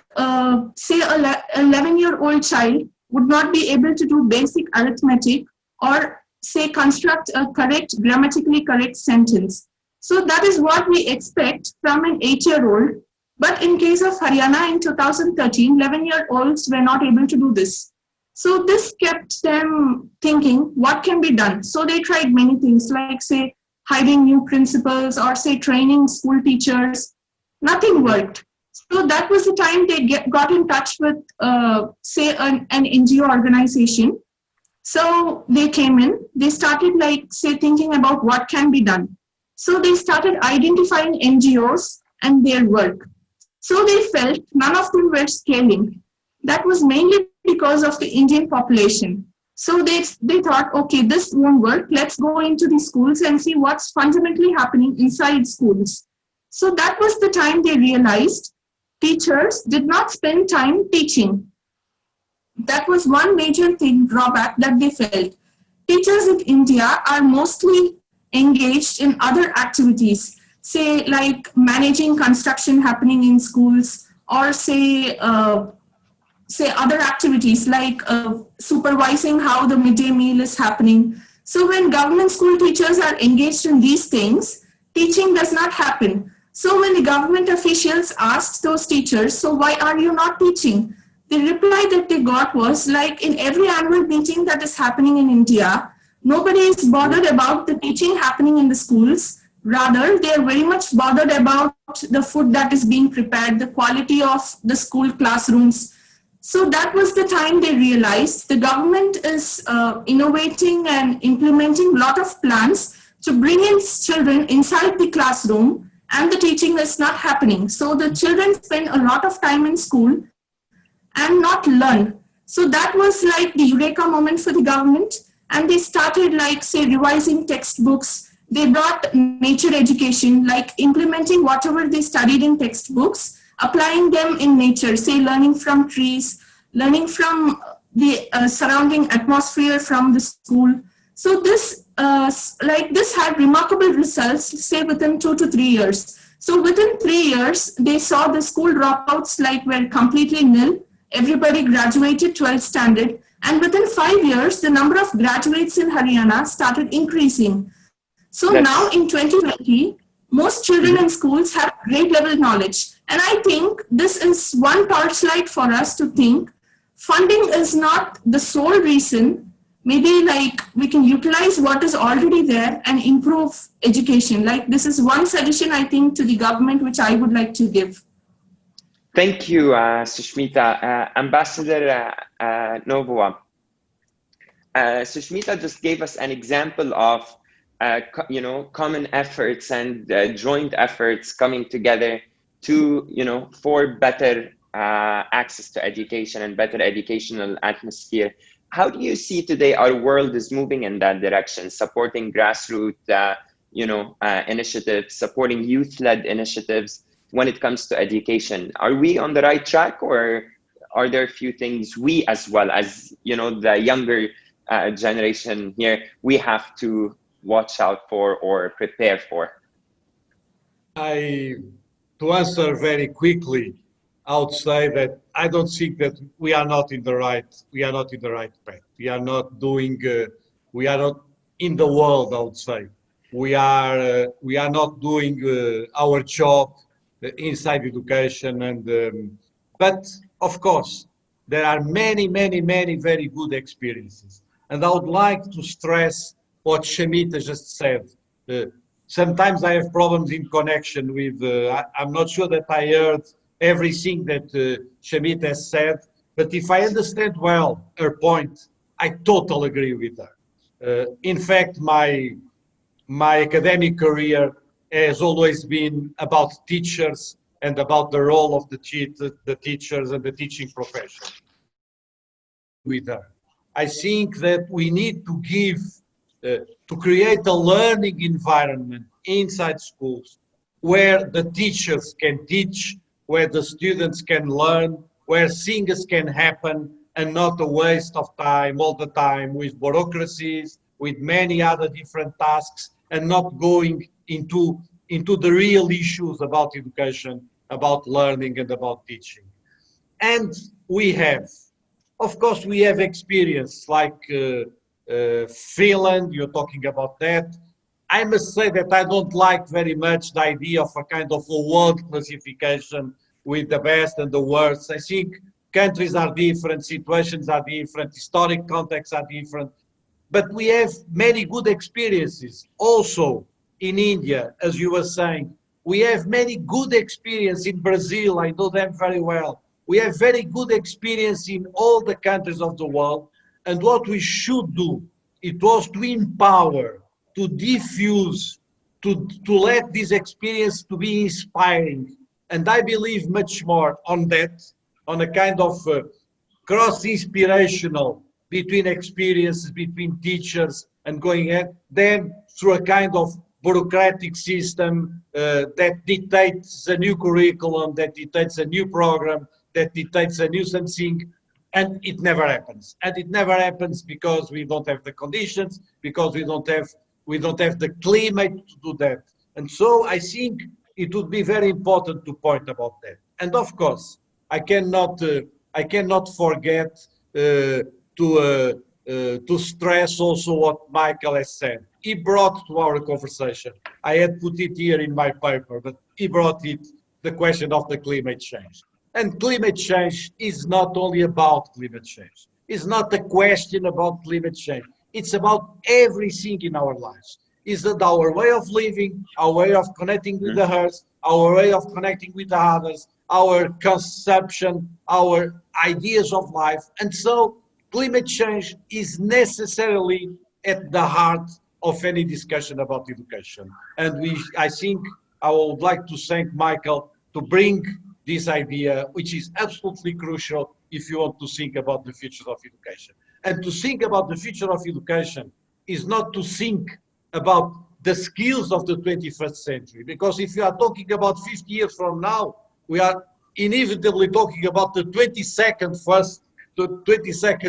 say, an 11-year-old child would not be able to do basic arithmetic or, say, construct a grammatically correct sentence. So that is what we expect from an 8-year-old. But in case of Haryana in 2013, 11-year-olds were not able to do this. So this kept them thinking, what can be done? So they tried many things, like, say, hiring new principals or, say, training school teachers. Nothing worked. So that was the time they got in touch with, say, an NGO organization. So they came in, they started, like, say, thinking about what can be done. So they started identifying NGOs and their work. So they felt none of them were scaling. That was mainly because of the Indian population. So they thought, okay, this won't work. Let's go into the schools and see what's fundamentally happening inside schools. So that was the time they realized teachers did not spend time teaching. That was one major drawback that they felt. Teachers in India are mostly engaged in other activities, say like managing construction happening in schools, or say other activities like supervising how the midday meal is happening. So when government school teachers are engaged in these things, teaching does not happen. So when the government officials asked those teachers, so why are you not teaching? The reply that they got was like, in every annual meeting that is happening in India, nobody is bothered about the teaching happening in the schools. Rather, they are very much bothered about the food that is being prepared, the quality of the school classrooms. So that was the time they realized the government is innovating and implementing a lot of plans to bring in children inside the classroom, and the teaching is not happening. So the children spend a lot of time in school and not learn. So that was like the eureka moment for the government. And they started like, say, revising textbooks. They brought nature education, like implementing whatever they studied in textbooks, applying them in nature, say learning from trees, learning from the surrounding atmosphere from the school. So this, this had remarkable results, say within 2 to 3 years. So within 3 years, they saw the school dropouts like were completely nil. Everybody graduated 12th standard. And within 5 years, the number of graduates in Haryana started increasing. So now in 2020, most children in schools have grade level knowledge. And I think this is one torchlight for us to think funding is not the sole reason. Maybe like we can utilize what is already there and improve education. Like this is one suggestion I think to the government, which I would like to give. Thank you, Sushmita. Ambassador NÓVOA. Sushmita just gave us an example of common efforts and joint efforts coming together to for better access to education and better educational atmosphere. How do you see today our world is moving in that direction, supporting grassroots initiatives, supporting youth-led initiatives when it comes to education? Are we on the right track, or are there a few things we, as well as the younger generation here, we have to watch out for or prepare for? To answer very quickly, I would say that I don't think that we are not in the right path. We are not in the world, I would say. We are not doing our job inside education, and but of course there are many very good experiences, and I would like to stress what Sushmita just said. Sometimes I have problems in connection with, I'm not sure that I heard everything that Sushmita has said, but if I understand well her point, I totally agree with her. In fact, my academic career has always been about teachers and about the role of the teachers and the teaching profession. With her, I think that we need to give, to create a learning environment inside schools where the teachers can teach, where the students can learn, where things can happen, and not a waste of time all the time with bureaucracies, with many other different tasks, and not going into the real issues about education, about learning, and about teaching. And we have, of course, we have experience like Finland, you're talking about that. I must say that I don't like very much the idea of a kind of a world classification with the best and the worst. I think countries are different, situations are different, historic contexts are different, but we have many good experiences. Also in India, as you were saying, we have many good experience in Brazil, I know them very well. We have very good experience in all the countries of the world, and what we should do, it was to empower, to diffuse, to let this experience to be inspiring. And I believe much more on that, on a kind of cross-inspirational between experiences, between teachers and going ahead, than through a kind of bureaucratic system that dictates a new curriculum, that dictates a new program, that dictates a new something, and it never happens. And it never happens because we don't have the conditions, because we don't have the climate to do that. And so I think it would be very important to point about that. And of course, I cannot forget to stress also what Michael has said. He brought to our conversation, I had put it here in my paper, but he brought it, the question of the climate change. And climate change is not only about climate change. It's not a question about climate change. It's about everything in our lives. It's that our way of living, our way of connecting with the earth, our way of connecting with the others, our consumption, our ideas of life. And so climate change is necessarily at the heart of any discussion about education. And I think I would like to thank Michael to bring this idea, which is absolutely crucial if you want to think about the future of education. And to think about the future of education is not to think about the skills of the 21st century, because if you are talking about 50 years from now, we are inevitably talking about the 22nd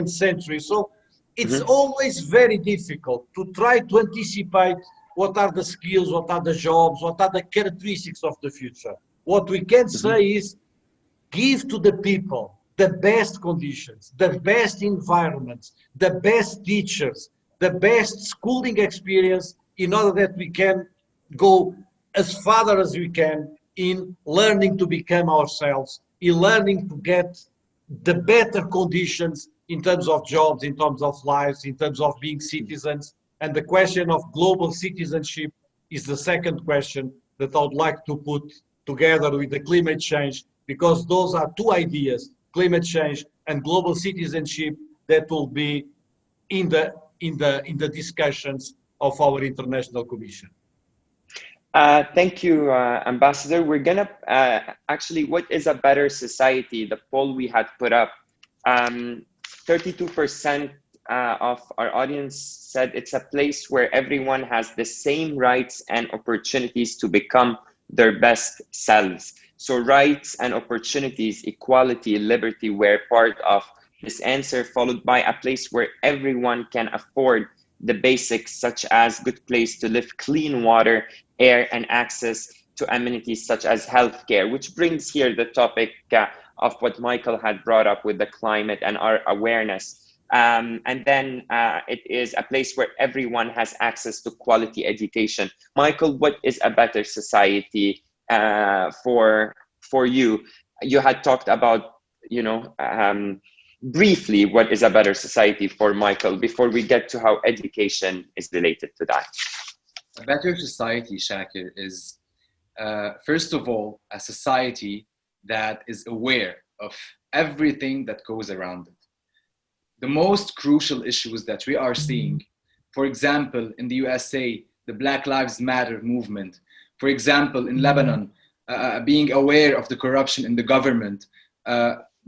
century. So it's always very difficult to try to anticipate what are the skills, what are the jobs, what are the characteristics of the future. What we can say is give to the people the best conditions, the best environments, the best teachers, the best schooling experience in order that we can go as far as we can in learning to become ourselves, in learning to get the better conditions in terms of jobs, in terms of lives, in terms of being citizens. And the question of global citizenship is the second question that I would like to put together with the climate change, because those are two ideas, climate change and global citizenship, that will be in the discussions of our International Commission. Thank you, Ambassador. We're gonna actually, what is a better society? The poll we had put up, 32% of our audience said it's a place where everyone has the same rights and opportunities to become their best selves. So rights and opportunities, equality, liberty were part of this answer, followed by a place where everyone can afford the basics such as good place to live, clean water, air, and access to amenities such as healthcare, which brings here the topic of what Michael had brought up with the climate and our awareness. And then it is a place where everyone has access to quality education. Michael, what is a better society for you? You had talked about, briefly, what is a better society for Michael before we get to how education is related to that. A better society, Chaker, is first of all a society that is aware of everything that goes around it. The most crucial issues that we are seeing, for example, in the USA, the Black Lives Matter movement, for example, in Lebanon, being aware of the corruption in the government,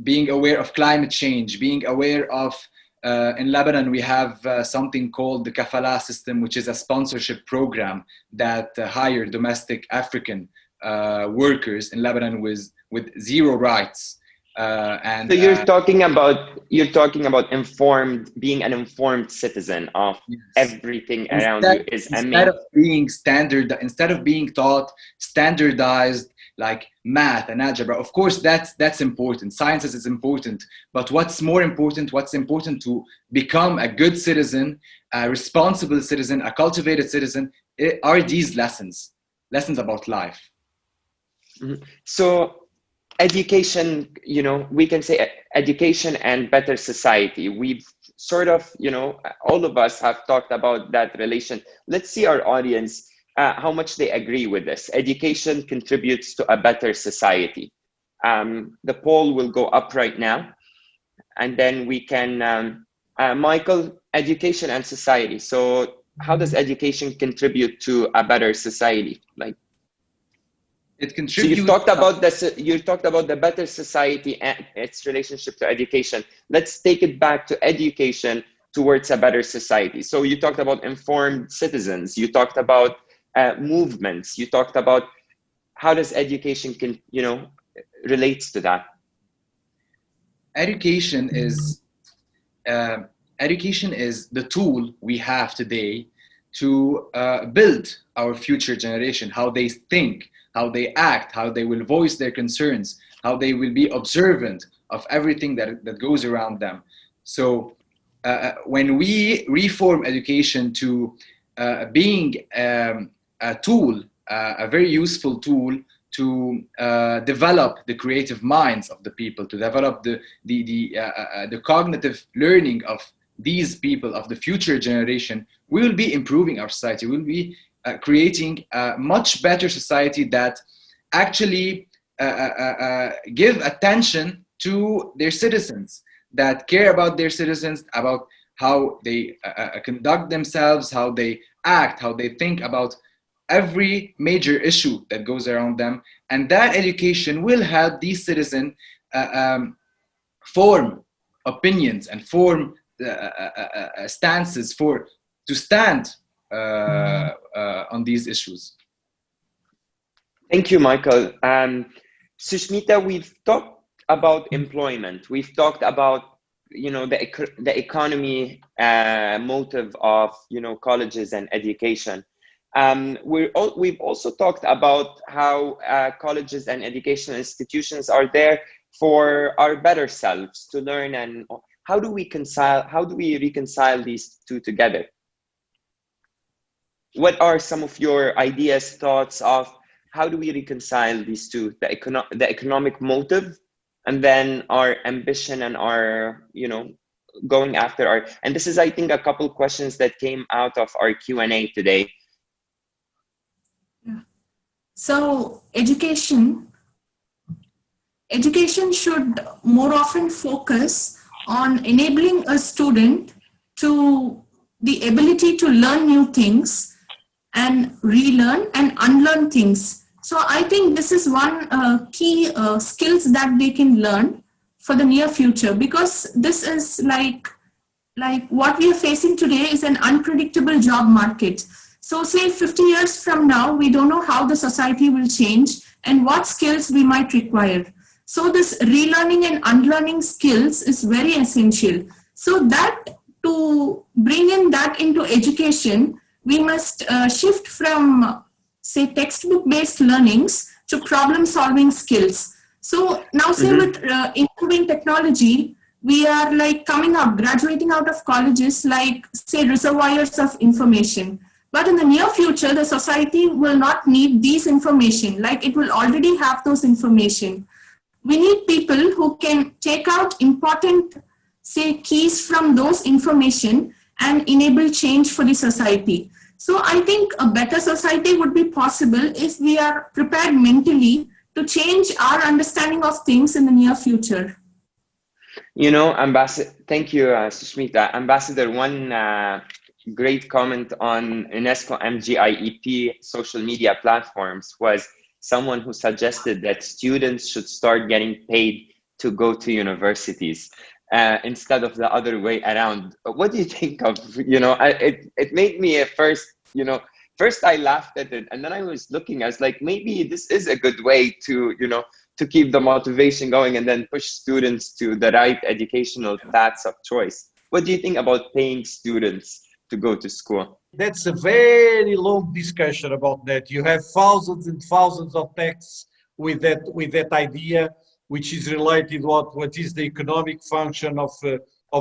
being aware of climate change, being aware of, in Lebanon, we have something called the kafala system, which is a sponsorship program that hire domestic African workers in Lebanon with zero rights. And so you're talking about being an informed citizen of everything around you is instead of being taught standardized like math and algebra. Of course, that's important. Sciences is important, but what's more important? What's important to become a good citizen, a responsible citizen, a cultivated citizen, are these lessons about life. So education, we can say education and better society. We've sort of, all of us have talked about that relation. Let's see our audience, how much they agree with this. Education contributes to a better society. The poll will go up right now. And then we can, Michael, education and society. So how does education contribute to a better society? It contributes. So you talked about this. You talked about the better society and its relationship to education. Let's take it back to education towards a better society. So you talked about informed citizens. You talked about movements. You talked about how does education relates to that. Education is the tool we have today to build our future generation, how they think, how they act, how they will voice their concerns, how they will be observant of everything that goes around them. So when we reform education to being a tool, a very useful tool to develop the creative minds of the people, to develop the cognitive learning of these people, of the future generation, we will be improving our society. We will be creating a much better society that actually give attention to their citizens, that care about their citizens, about how they conduct themselves, how they act, how they think about every major issue that goes around them. And that education will help these citizens form opinions and form stances to stand on these issues. Thank you, Michael. Sushmita, we've talked about employment. We've talked about the economy motive of colleges and education. We've also talked about how colleges and educational institutions are there for our better selves to learn, and how do we reconcile these two together? What are some of your ideas, thoughts of how do we reconcile these two, the economic motive and then our ambition and our going after our, and this is I think a couple questions that came out of our Q&A today. Yeah. So education should more often focus on enabling a student to the ability to learn new things and relearn and unlearn things. So I think this is one key skills that they can learn for the near future, because this is like what we are facing today is an unpredictable job market. So say 50 years from now, we don't know how the society will change and what skills we might require. So this relearning and unlearning skills is very essential. So that to bring in that into education, we must shift from say textbook-based learnings to problem-solving skills. So now say with improving technology, we are like graduating out of colleges like say reservoirs of information. But in the near future, the society will not need these information, like it will already have those information. We need people who can take out important, say, keys from those information and enable change for the society. So I think a better society would be possible if we are prepared mentally to change our understanding of things in the near future. Ambassador, thank you, Sushmita. Ambassador, one great comment on UNESCO MGIEP social media platforms was someone who suggested that students should start getting paid to go to universities instead of the other way around. What do you think of, it made me at first, first I laughed at it, and then I was looking, I was like, maybe this is a good way to, to keep the motivation going and then push students to the right educational paths of choice. What do you think about paying students to go to school? That's a very long discussion about that. You have thousands and thousands of texts with that idea, which is related what is the economic function of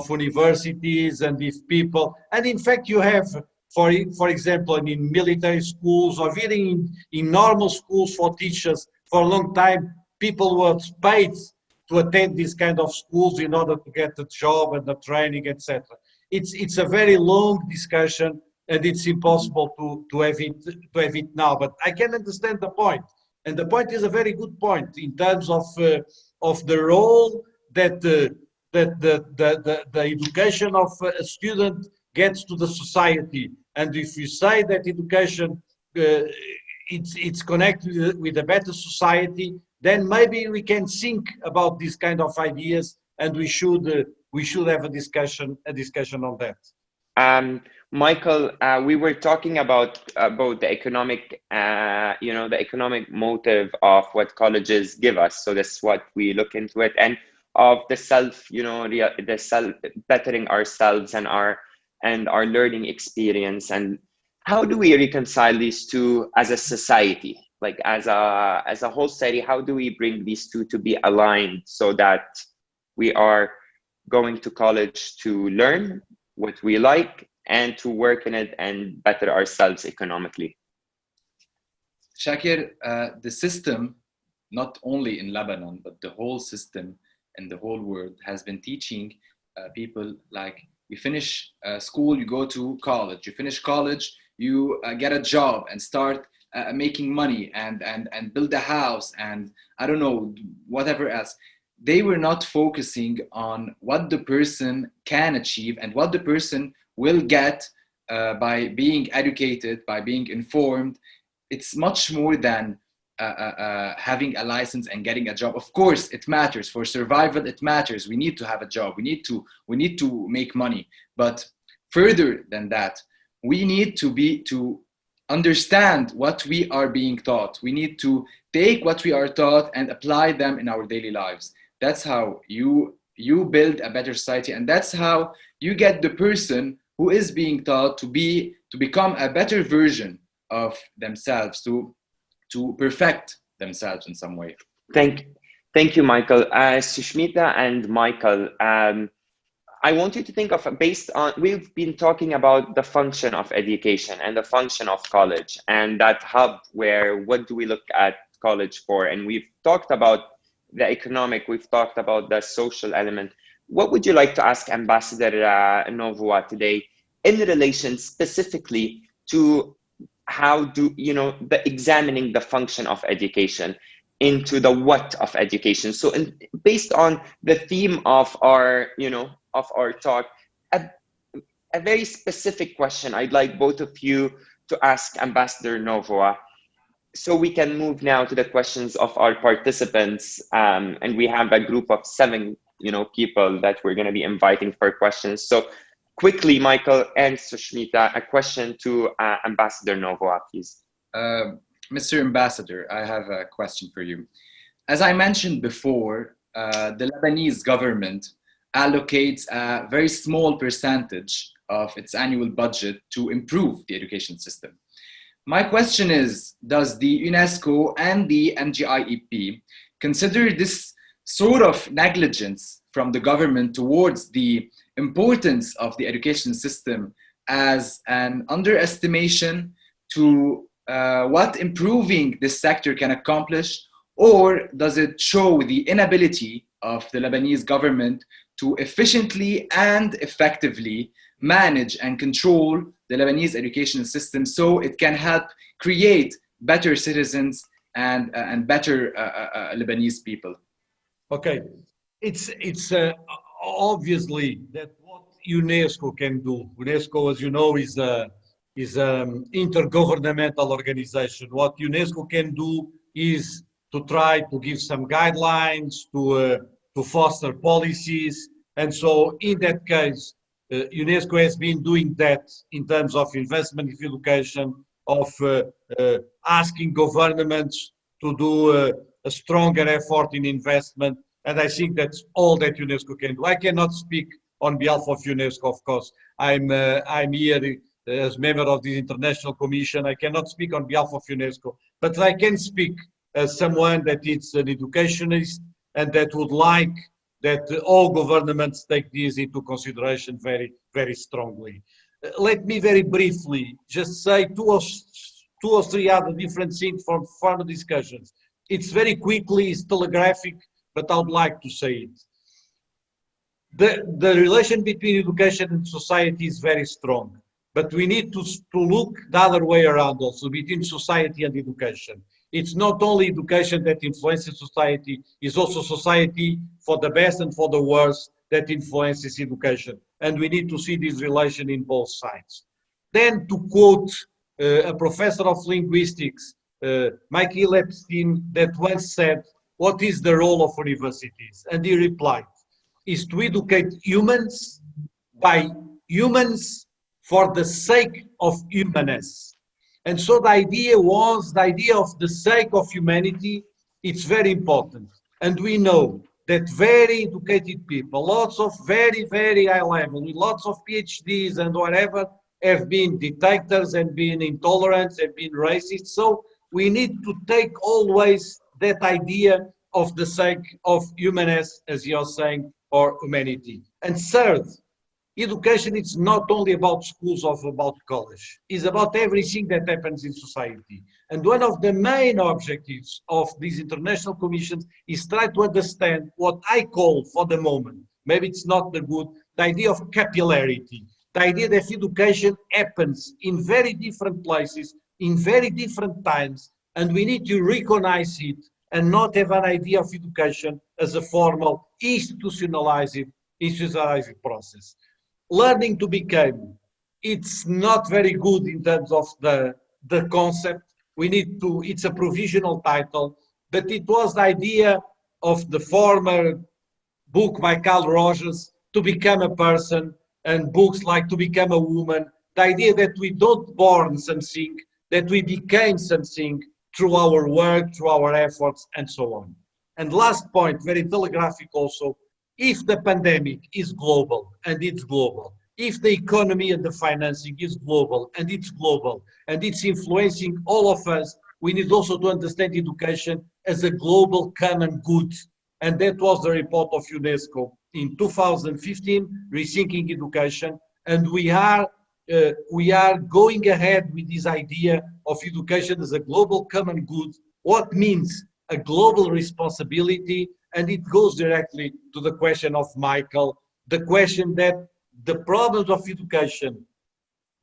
universities, and if people, and in fact you have, for example, in military schools or even in normal schools for teachers, for a long time, people were paid to attend these kind of schools in order to get the job and the training, etc. It's a very long discussion, and it's impossible to have it now. But I can understand the point, and the point is a very good point in terms of the role that the education of a student gets to the society. And if you say that education it's connected with a better society, then maybe we can think about these kind of ideas, and we should have a discussion on that. Michael, we were talking about the economic, the economic motive of what colleges give us. So that's what we look into it, and of the self, the self bettering ourselves and our learning experience. And how do we reconcile these two as a society, like as a whole society? How do we bring these two to be aligned so that we are going to college to learn what we like and to work in it and better ourselves economically? Chaker, the system, not only in Lebanon, but the whole system in the whole world has been teaching people, like, you finish school, you go to college, you finish college, you get a job and start making money and build a house and I don't know, whatever else. They were not focusing on what the person can achieve and what the person will get by being educated, by being informed. It's much more than having a license and getting a job. Of course, it matters for survival. It matters. We need to have a job. We need to make money. But further than that, we need to understand what we are being taught. We need to take what we are taught and apply them in our daily lives. That's how you build a better society, and that's how you get the person who is being taught to become a better version of themselves, to perfect themselves in some way. Thank you, Michael. Sushmita and Michael, I want you to think of, based on, we've been talking about the function of education and the function of college and that hub where, what do we look at college for? And we've talked about the economic, we've talked about the social element. What would you like to ask Ambassador NÓVOA today in relation specifically to how do, the examining the function of education into the what of education? So based on the theme of our, of our talk, a very specific question I'd like both of you to ask Ambassador NÓVOA, so we can move now to the questions of our participants. And we have a group of 7, people that we're going to be inviting for questions. So quickly, Michael and Sushmita, a question to Ambassador NÓVOA, please. Mr. Ambassador, I have a question for you. As I mentioned before, the Lebanese government allocates a very small percentage of its annual budget to improve the education system. My question is, does the UNESCO and the MGIEP consider this sort of negligence from the government towards the importance of the education system as an underestimation to what improving this sector can accomplish, or does it show the inability of the Lebanese government to efficiently and effectively manage and control the Lebanese education system so it can help create better citizens and better Lebanese people? Okay, it's obviously that what UNESCO can do. UNESCO, as you know, is an intergovernmental organization. What UNESCO can do is to try to give some guidelines, to foster policies. And so in that case, UNESCO has been doing that in terms of investment in education, of asking governments to do a stronger effort in investment. And I think that's all that UNESCO can do. I cannot speak on behalf of UNESCO, of course. I'm here as member of the International Commission. I cannot speak on behalf of UNESCO, but I can speak as someone that is an educationist and that would like that all governments take this into consideration very, very strongly. Let me very briefly just say two or three other different things from further discussions. It's very quickly, it's telegraphic, but I would like to say it. The relation between education and society is very strong, but we need to look the other way around also, between society and education. It's not only education that influences society, it's also society for the best and for the worst that influences education. And we need to see this relation in both sides. Then to quote a professor of linguistics Michael Epstein that once said, "What is the role of universities?" And he replied, "Is to educate humans by humans for the sake of humanness." And so the idea of the sake of humanity, it's very important. And we know that very educated people, lots of very, very high level, with lots of PhDs and whatever, have been dictators and been intolerant and been racist. So we need to take always that idea of the sake of humanness, as you're saying, or humanity. And third, education is not only about schools or about college. It's about everything that happens in society. And one of the main objectives of these international commissions is try to understand what I call for the moment, maybe it's not the good, the idea of capillarity. The idea that education happens in very different places, in very different times, and we need to recognize it and not have an idea of education as a formal, institutionalized process. Learning to become, it's not very good in terms of the concept. We need to, it's a provisional title, but it was the idea of the former book by Carl Rogers, To Become a Person, and books like To Become a Woman, the idea that we don't born something, that we became something through our work, through our efforts, and so on. And last point, very telegraphic also, if the pandemic is global, and it's global, if the economy and the financing is global, and it's influencing all of us, we need also to understand education as a global common good. And that was the report of UNESCO in 2015, Rethinking Education. And we are going ahead with this idea of education as a global common good, what means a global responsibility. And it goes directly to the question of Michael, the question that the problems of education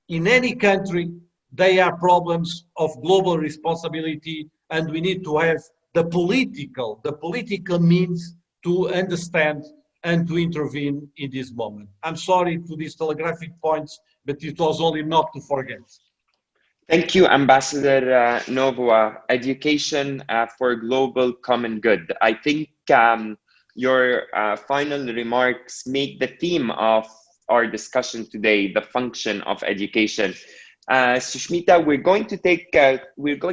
in any country, they are problems of global responsibility, and we need to have the political means to understand and to intervene in this moment. I'm sorry to these telegraphic points, but it was only not to forget. Thank you, Ambassador NÓVOA. Education for global common good. I think your final remarks make the theme of our discussion today, the function of education. Sushmita, we're going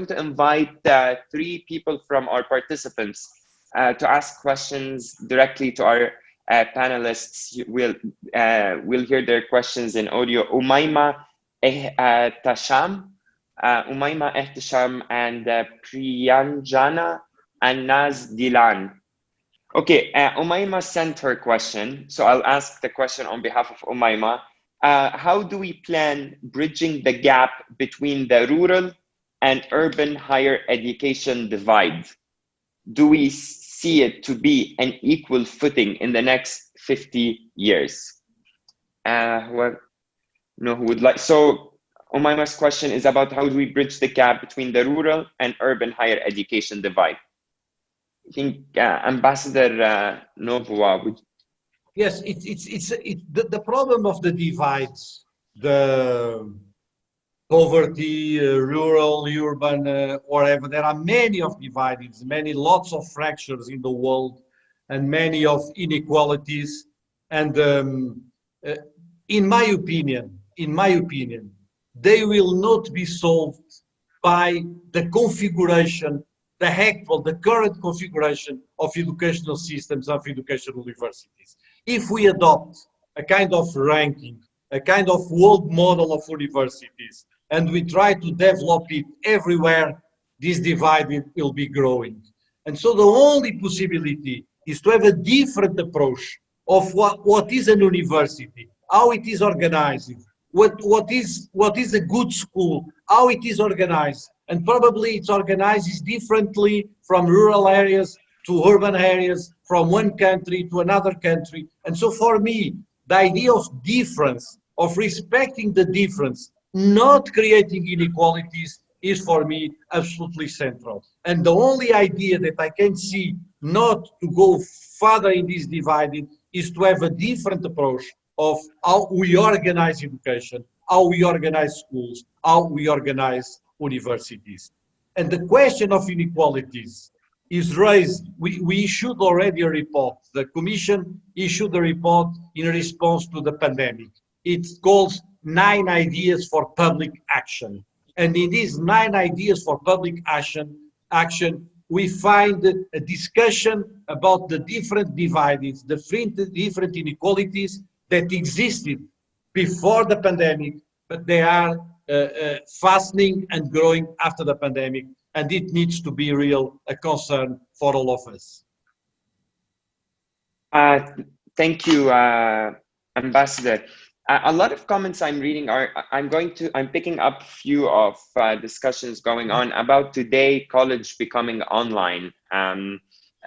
to invite 3 people from our participants to ask questions directly to our panelists. We'll hear their questions in audio. Umayma Ehtasham, and Priyanjana and Naz Dilan. Okay, Umayma sent her question, so I'll ask the question on behalf of Umayma. How do we plan bridging the gap between the rural and urban higher education divide? Do we see it to be an equal footing in the next 50 years? Who would like? So Umayma's question is about how do we bridge the gap between the rural and urban higher education divide? I think Ambassador NÓVOA would. Yes, the problem of the divides, the poverty, rural, urban, whatever. There are many of divides, lots of fractures in the world, and many of inequalities. And in my opinion, they will not be solved by the configuration, the current configuration of educational systems, of educational universities. If we adopt a kind of ranking, a kind of world model of universities, and we try to develop it everywhere, this divide will be growing. And so the only possibility is to have a different approach of what is a university, how it is organized, what is a good school, how it is organized. And probably it's organized differently from rural areas to urban areas, from one country to another country. And so for me, the idea of difference, of respecting the difference, not creating inequalities, is for me absolutely central. And the only idea that I can see not to go further in this dividing is to have a different approach of how we organize education, how we organize schools, how we organize universities. And the question of inequalities is raised. We issued already a report. The Commission issued a report in response to the pandemic. It calls 9 ideas for public action. And in these 9 ideas for public action, we find a discussion about the different divides, the different inequalities that existed before the pandemic, but they are fastening and growing after the pandemic, and it needs to be a concern for all of us. Thank you, Ambassador. A lot of comments I'm reading I'm picking up a few of discussions going on about today college becoming online.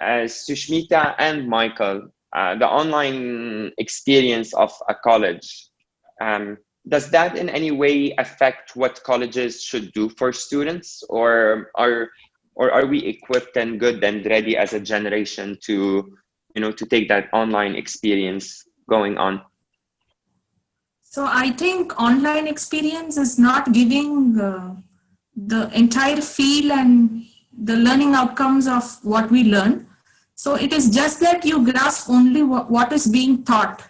Sushmita and Michael, the online experience of a college, does that in any way affect what colleges should do for students, or are we equipped and good and ready as a generation to, to take that online experience going on? So I think online experience is not giving the entire feel and the learning outcomes of what we learn. So it is just that you grasp only what is being taught.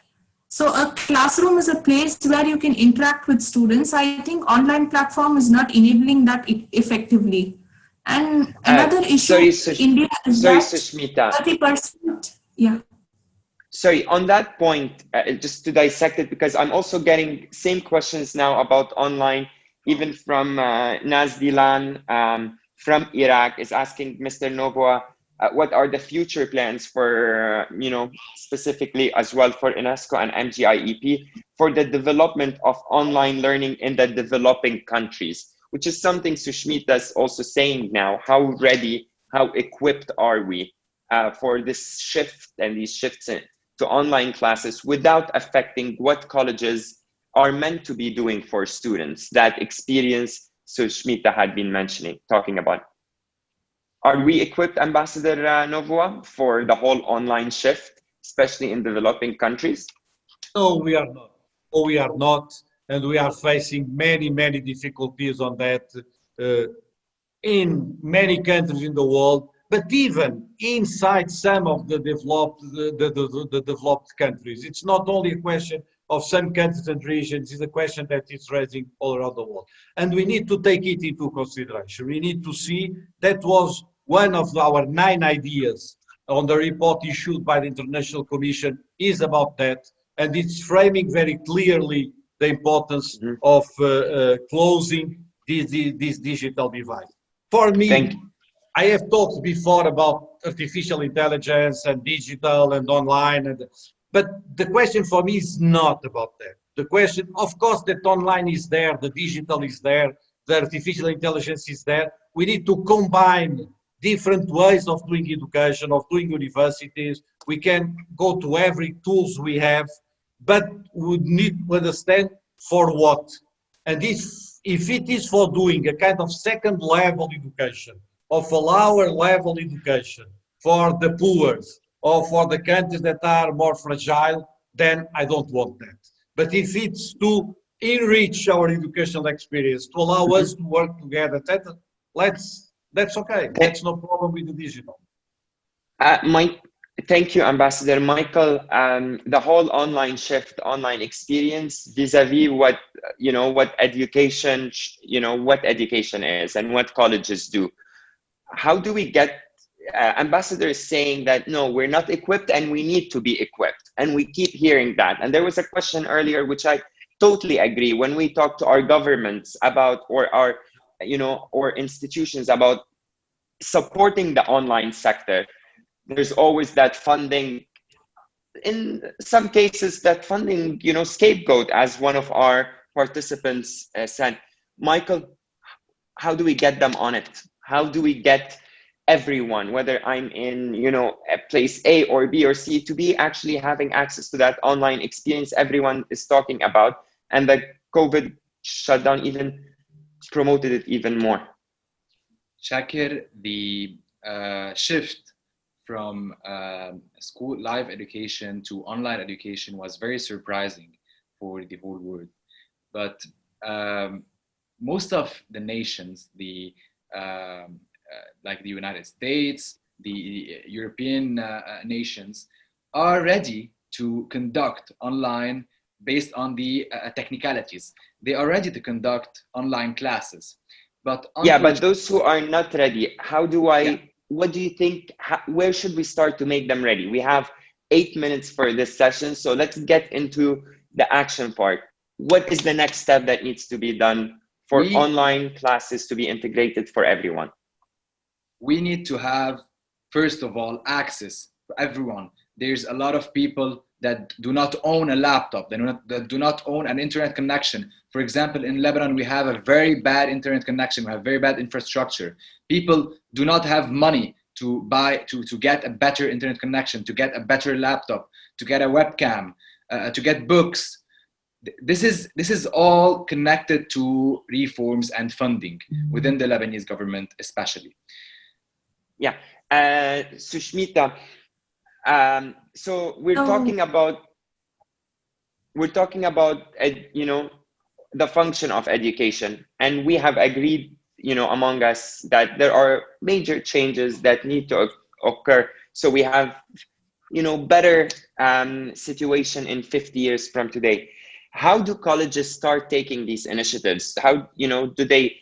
So a classroom is a place where you can interact with students. I think online platform is not enabling that effectively. And another issue in India is that Sushmita. 30%, yeah. Sorry, on that point, just to dissect it, because I'm also getting same questions now about online, even from Nazdilan from Iraq is asking Mr. NÓVOA, what are the future plans for, specifically as well for UNESCO and MGIEP for the development of online learning in the developing countries, which is something Sushmita is also saying now. How ready, how equipped are we for this shift and these shifts to online classes without affecting what colleges are meant to be doing for students, that experience Sushmita had been talking about. Are we equipped, Ambassador NÓVOA, for the whole online shift, especially in developing countries? No, we are not. No, we are not. And we are facing many, many difficulties on that in many countries in the world, but even inside some of the developed countries. It's not only a question of some countries and regions, it's a question that is raising all around the world. And we need to take it into consideration. We need to see that was one of our 9 ideas on the report issued by the International Commission is about that. And it's framing very clearly the importance of closing this digital divide. For me, I have talked before about artificial intelligence and digital and online, but the question for me is not about that. The question, of course, that online is there, the digital is there, the artificial intelligence is there. We need to combine different ways of doing education, of doing universities. We can go to every tools we have, but we need to understand for what. And if it is for doing a kind of second level education, of a lower level education for the poor or for the countries that are more fragile, then I don't want that. But if it's to enrich our educational experience, to allow us to work together, that's okay. That's no problem with the digital. Thank you, Ambassador. Michael, the whole online shift, online experience vis-a-vis what, what education, what education is and what colleges do. How do we get, Ambassador is saying that, no, we're not equipped and we need to be equipped. And we keep hearing that. And there was a question earlier, which I totally agree. When we talk to our governments about, or our, or institutions about supporting the online sector, there's always that funding, in some cases, that funding, scapegoat, as one of our participants said. Michael, how do we get them on it? How do we get everyone, whether I'm in, a place A or B or C, to be actually having access to that online experience everyone is talking about, and the COVID shutdown even promoted it even more? Chaker, the shift from school live education to online education was very surprising for the whole world. But most of the nations, the like the United States, the European nations, are ready to conduct online based on the technicalities. They are ready to conduct online classes. But yeah, but those who are not ready, what do you think, where should we start to make them ready? We have 8 minutes for this session, so let's get into the action part. What is the next step that needs to be done for online classes to be integrated for everyone? We need to have, first of all, access for everyone. There's a lot of people that do not own a laptop, that do not own an internet connection. For example, in Lebanon, we have a very bad internet connection. We have very bad infrastructure. People do not have money to get a better internet connection, to get a better laptop, to get a webcam, to get books. This is all connected to reforms and funding within the Lebanese government, especially. Yeah, Sushmita. So we're talking about you know, the function of education, and we have agreed, you know, among us that there are major changes that need to occur, so we have, you know, better situation in 50 years from today. How do colleges start taking these initiatives? How, you know, do they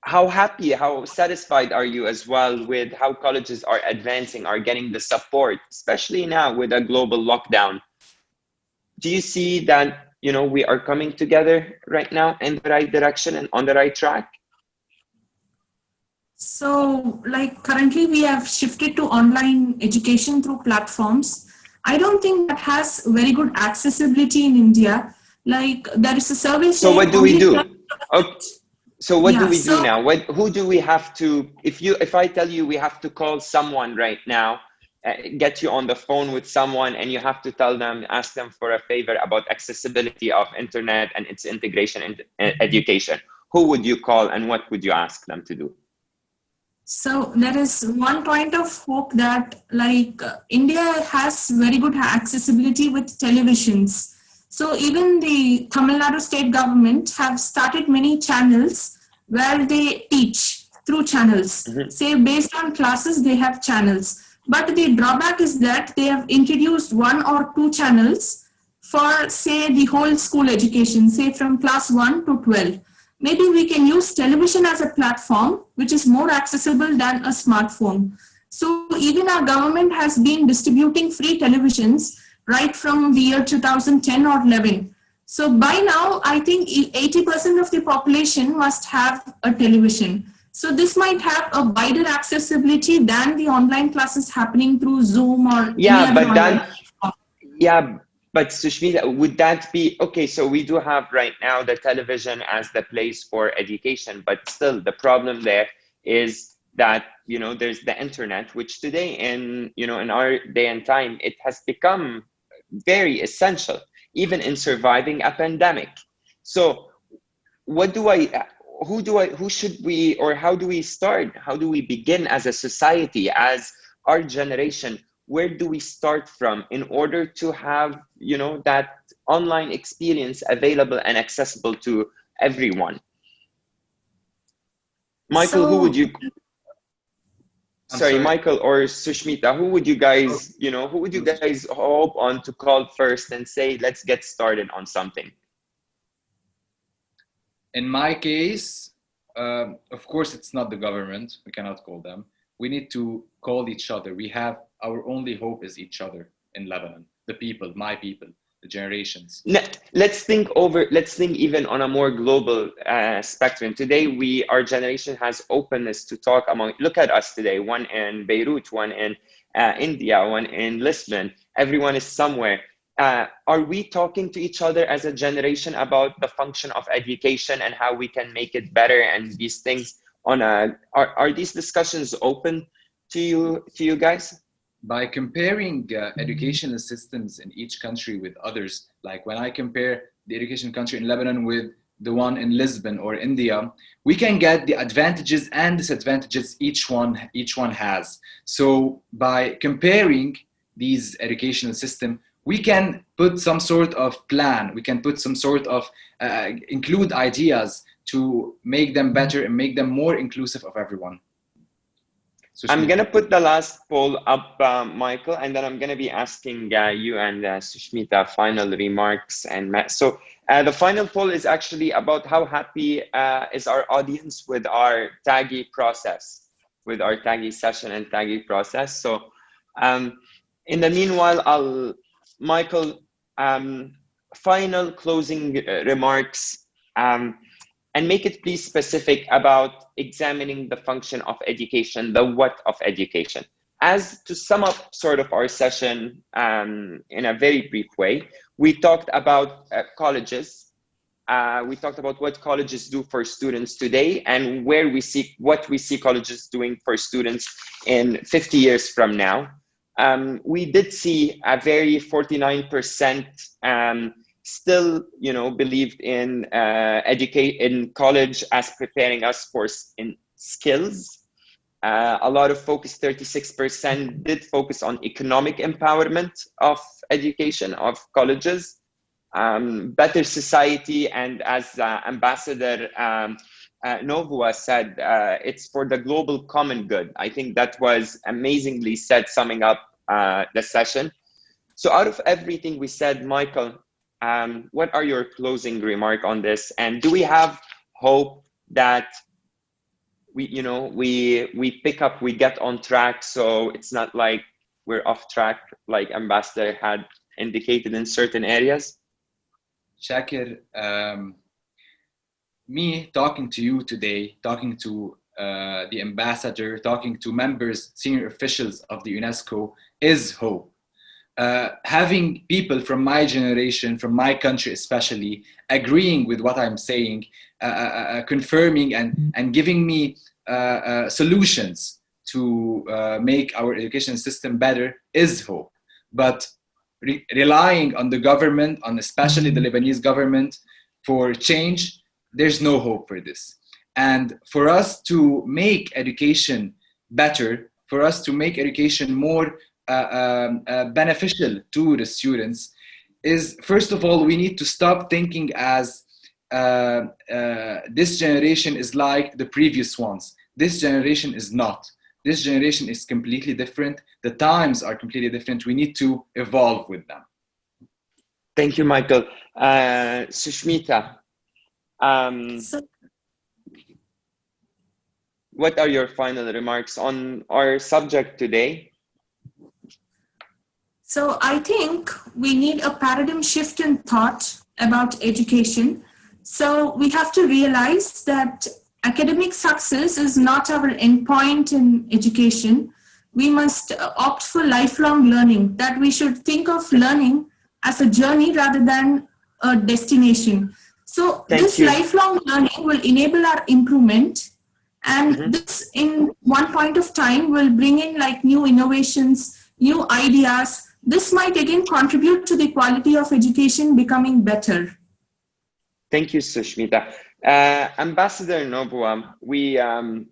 how happy, how satisfied are you as well with how colleges are advancing, are getting the support, especially now with a global lockdown? Do you see that, you know, we are coming together right now in the right direction and on the right track? So, like, currently we have shifted to online education through platforms. I don't think that has very good accessibility in India. Like, there is a survey. So what do we do? Okay. So what do we do now? Who do we have to, if I tell you we have to call someone right now, get you on the phone with someone, and you have to tell them, ask them for a favor about accessibility of internet and its integration in education, who would you call and what would you ask them to do? So there is one point of hope that, like, India has very good accessibility with televisions. So even the Tamil Nadu state government have started many channels where they teach through channels. Mm-hmm. Say based on classes, they have channels. But the drawback is that they have introduced 1 or 2 channels for, say, the whole school education, say from class 1 to 12. Maybe we can use television as a platform, which is more accessible than a smartphone. So even our government has been distributing free televisions right from the year 2010 or 11. So by now, I think 80% of the population must have a television. So this might have a wider accessibility than the online classes happening through Zoom or But Sushmita, would that be okay? So we do have right now the television as the place for education, but still the problem there is that, you know, there's the internet, which today in our day and time, it has become very essential, even in surviving a pandemic. So how do we start? How do we begin as a society, as our generation? Where do we start from in order to have, you know, that online experience available and accessible to everyone? Michael, who would you? Sorry, Michael or Sushmita, who would you guys, you know, who would you guys hope on to call first and say, let's get started on something? In my case, of course, it's not the government. We cannot call them. We need to call each other. We have, our only hope is each other in Lebanon, the people, my people, the generations. Let's think even on a more global spectrum. Today, our generation has openness to talk among, look at us today, one in Beirut, one in India, one in Lisbon, everyone is somewhere. Are we talking to each other as a generation about the function of education and how we can make it better and these things are these discussions open to you guys? By comparing educational systems in each country with others, like when I compare the education country in Lebanon with the one in Lisbon or India, we can get the advantages and disadvantages each one has. So by comparing these educational systems, we can put some sort of plan, we can put some sort of include ideas to make them better and make them more inclusive of everyone. Sushmita. I'm going to put the last poll up, Michael, and then I'm going to be asking you and Sushmita final remarks. And so the final poll is actually about how happy is our audience with our TAGe process, with our TAGe session and TAGe process. So in the meanwhile, Michael, final closing remarks, and make it please specific about examining the function of education, the what of education. As to sum up sort of our session in a very brief way, we talked about colleges. We talked about what colleges do for students today and where we see what we see colleges doing for students in 50 years from now. We did see a very 49% still, believed in in college as preparing us for skills. A lot of focus, 36% did focus on economic empowerment of education, of colleges, better society, and as Ambassador NÓVOA said, it's for the global common good. I think that was amazingly said, summing up the session. So out of everything we said, Michael, what are your closing remarks on this? And do we have hope that we pick up, we get on track, so it's not like we're off track, like Ambassador had indicated in certain areas? Chaker, me talking to you today, talking to the Ambassador, talking to members, senior officials of the UNESCO is hope. Having people from my generation, from my country especially, agreeing with what I'm saying, confirming and giving me solutions to make our education system better is hope. But relying on the government, on especially the Lebanese government, for change, there's no hope for this. And for us to make education better, for us to make education more beneficial to the students, is first of all, we need to stop thinking as this generation is like the previous ones. This generation is not. This generation is completely different. The times are completely different. We need to evolve with them. Thank you, Michael. Sushmita, what are your final remarks on our subject today? So I think we need a paradigm shift in thought about education. So we have to realize that academic success is not our endpoint in education. We must opt for lifelong learning, that we should think of learning as a journey rather than a destination. So this lifelong learning will enable our improvement, and this in one point of time will bring in like new innovations, new ideas. This might again contribute to the quality of education becoming better. Thank you, Sushmita. Ambassador NÓVOA,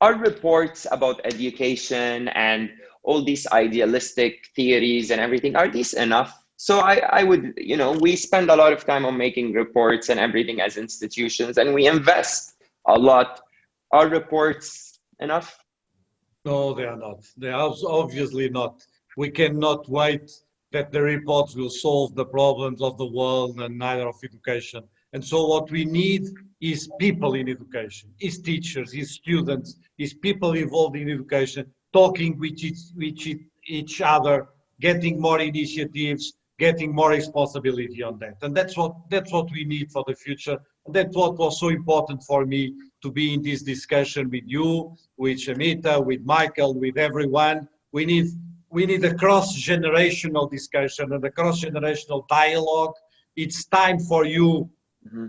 our reports about education and all these idealistic theories and everything, are these enough? So I would, we spend a lot of time on making reports and everything as institutions, and we invest a lot. Are reports enough? No, they are not. They are obviously not. We cannot wait that the reports will solve the problems of the world and neither of education. And so what we need is people in education, is teachers, is students, is people involved in education, talking with each other, getting more initiatives, getting more responsibility on that. And that's what we need for the future. And that's what was so important for me to be in this discussion with you, with Sushmita, with Michael, with everyone. We need a cross-generational discussion and a cross-generational dialogue. It's time for you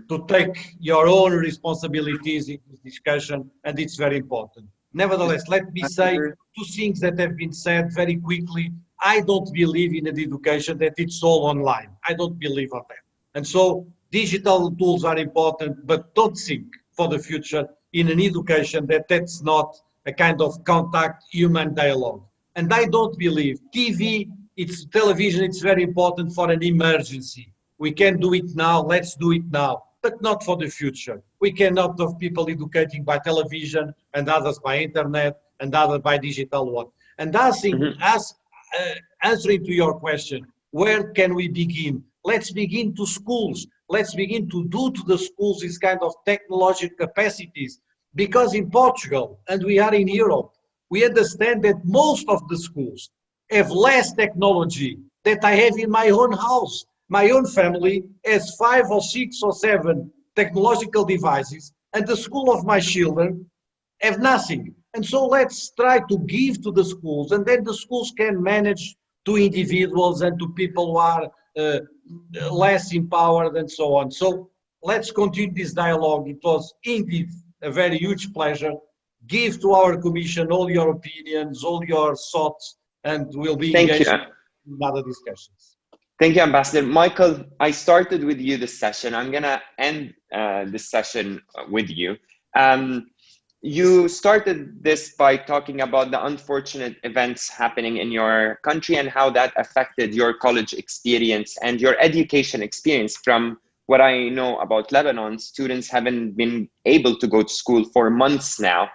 to take your own responsibilities in this discussion, and it's very important. Nevertheless, let me say two things that have been said very quickly. I don't believe in an education that it's all online. I don't believe on that. And so digital tools are important, but don't think for the future in an education that's not a kind of contact human dialogue. And I don't believe television, it's very important for an emergency. We can do it now, let's do it now, but not for the future. We cannot have people educating by television and others by internet and others by digital one. And answering to your question, where can we begin? Let's begin to schools. Let's begin to do to the schools this kind of technological capacities. Because in Portugal, and we are in Europe, we understand that most of the schools have less technology that I have in my own house. My own family has 5 or 6 or 7 technological devices, and the school of my children have nothing. And so let's try to give to the schools, and then the schools can manage to individuals and to people who are less empowered and so on. So let's continue this dialogue. It was indeed a very huge pleasure. Give to our commission all your opinions, all your thoughts, and we'll be engaged in other discussions. Thank you, Ambassador. Michael, I started with you this session. I'm going to end this session with you. You started this by talking about the unfortunate events happening in your country and how that affected your college experience and your education experience. From what I know about Lebanon, students haven't been able to go to school for months now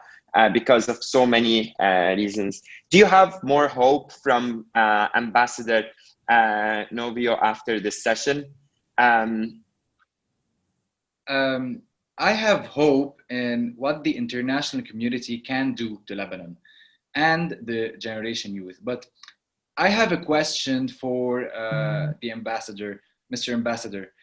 because of so many reasons. Do you have more hope from Ambassador Novo after this session? I have hope in what the international community can do to Lebanon and the generation youth. But I have a question for the ambassador, Mr. Ambassador.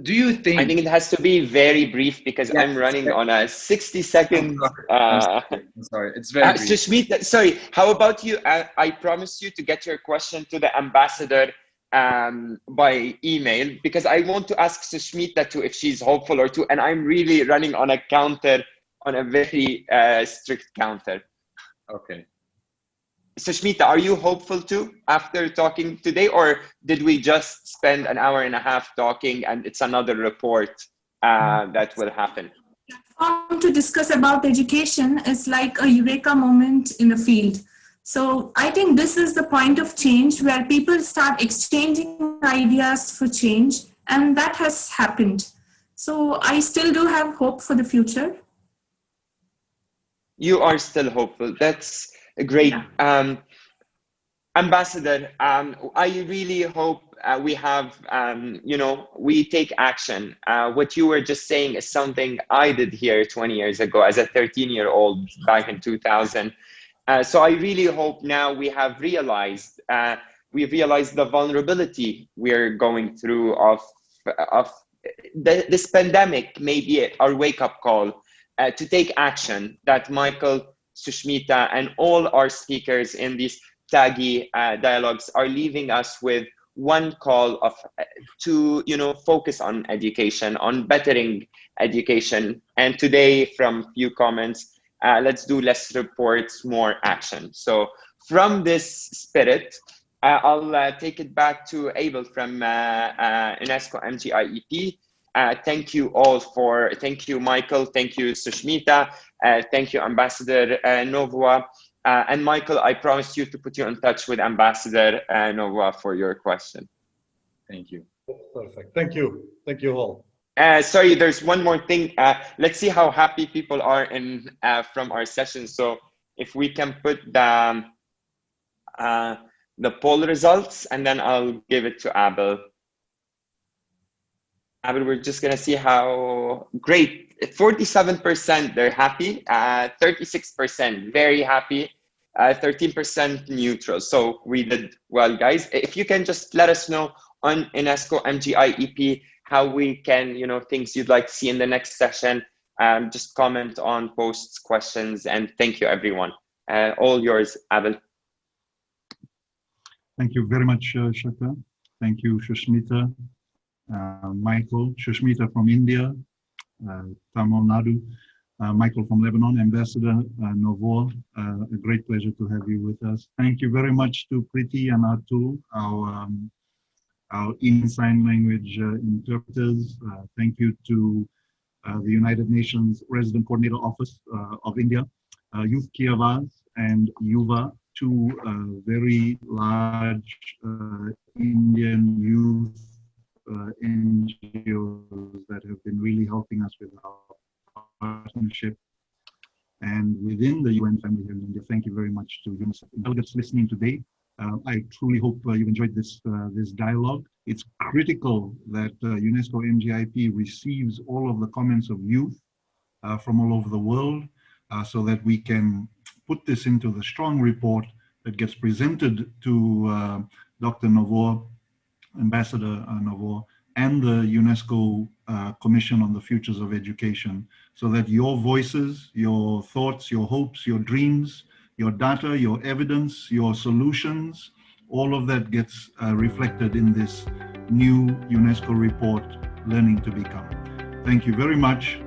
Do you think... I think it has to be very brief because I'm running on a 60-second... I'm sorry, it's very brief. Sushmita, sorry, how about you? I promise you to get your question to the ambassador by email, because I want to ask Sushmita too if she's hopeful or too, and I'm really running on a counter, on a very strict counter. Okay. Sushmita, are you hopeful too after talking today, or did we just spend an hour and a half talking and it's another report that will happen? To discuss about education is like a eureka moment in the field. So I think this is the point of change where people start exchanging ideas for change, and that has happened. So I still do have hope for the future. You are still hopeful. That's great. Yeah. Ambassador, I really hope we have, we take action. What you were just saying is something I did here 20 years ago as a 13-year-old back in 2000. So I really hope now we have realized, the vulnerability we're going through of this pandemic, maybe our wake-up call to take action, that Michael, Sushmita, and all our speakers in these TAGe dialogues are leaving us with one call to focus on education, on bettering education. And today, from few comments, let's do less reports, more action. So from this spirit, I'll take it back to Abel from UNESCO MGIEP. Thank you all thank you, Michael, thank you, Sushmita, thank you, Ambassador NÓVOA. And Michael, I promised you to put you in touch with Ambassador NÓVOA for your question. Thank you. Perfect. Thank you. Thank you all. Sorry, there's one more thing. Let's see how happy people are from our session. So if we can put the poll results, and then I'll give it to Abel. Abel, we're just gonna see how great. 47% they're happy, 36% very happy, 13% neutral. So we did well, guys. If you can just let us know on UNESCO MGIEP how we can, things you'd like to see in the next session. Just comment on posts, questions, and thank you, everyone. All yours, Abel. Thank you very much, Chaker. Thank you, Sushmita, Michael, Sushmita from India, Tamil Nadu, Michael from Lebanon, Ambassador Novo. A great pleasure to have you with us. Thank you very much to Priti and Atul, our in-sign language interpreters. Thank you to the United Nations Resident Coordinator Office of India, Youth KHAZAAL and Yuva, two very large Indian youth NGOs that have been really helping us with our partnership. And within the UN family here in India, thank you very much to UNICEF delegates listening today. I truly hope you've enjoyed this dialogue. It's critical that UNESCO MGIP receives all of the comments of youth from all over the world so that we can put this into the strong report that gets presented to Dr. Novo, Ambassador Novo, and the UNESCO Commission on the Futures of Education, so that your voices, your thoughts, your hopes, your dreams, your data, your evidence, your solutions, all of that gets reflected in this new UNESCO report, Learning to Become. Thank you very much.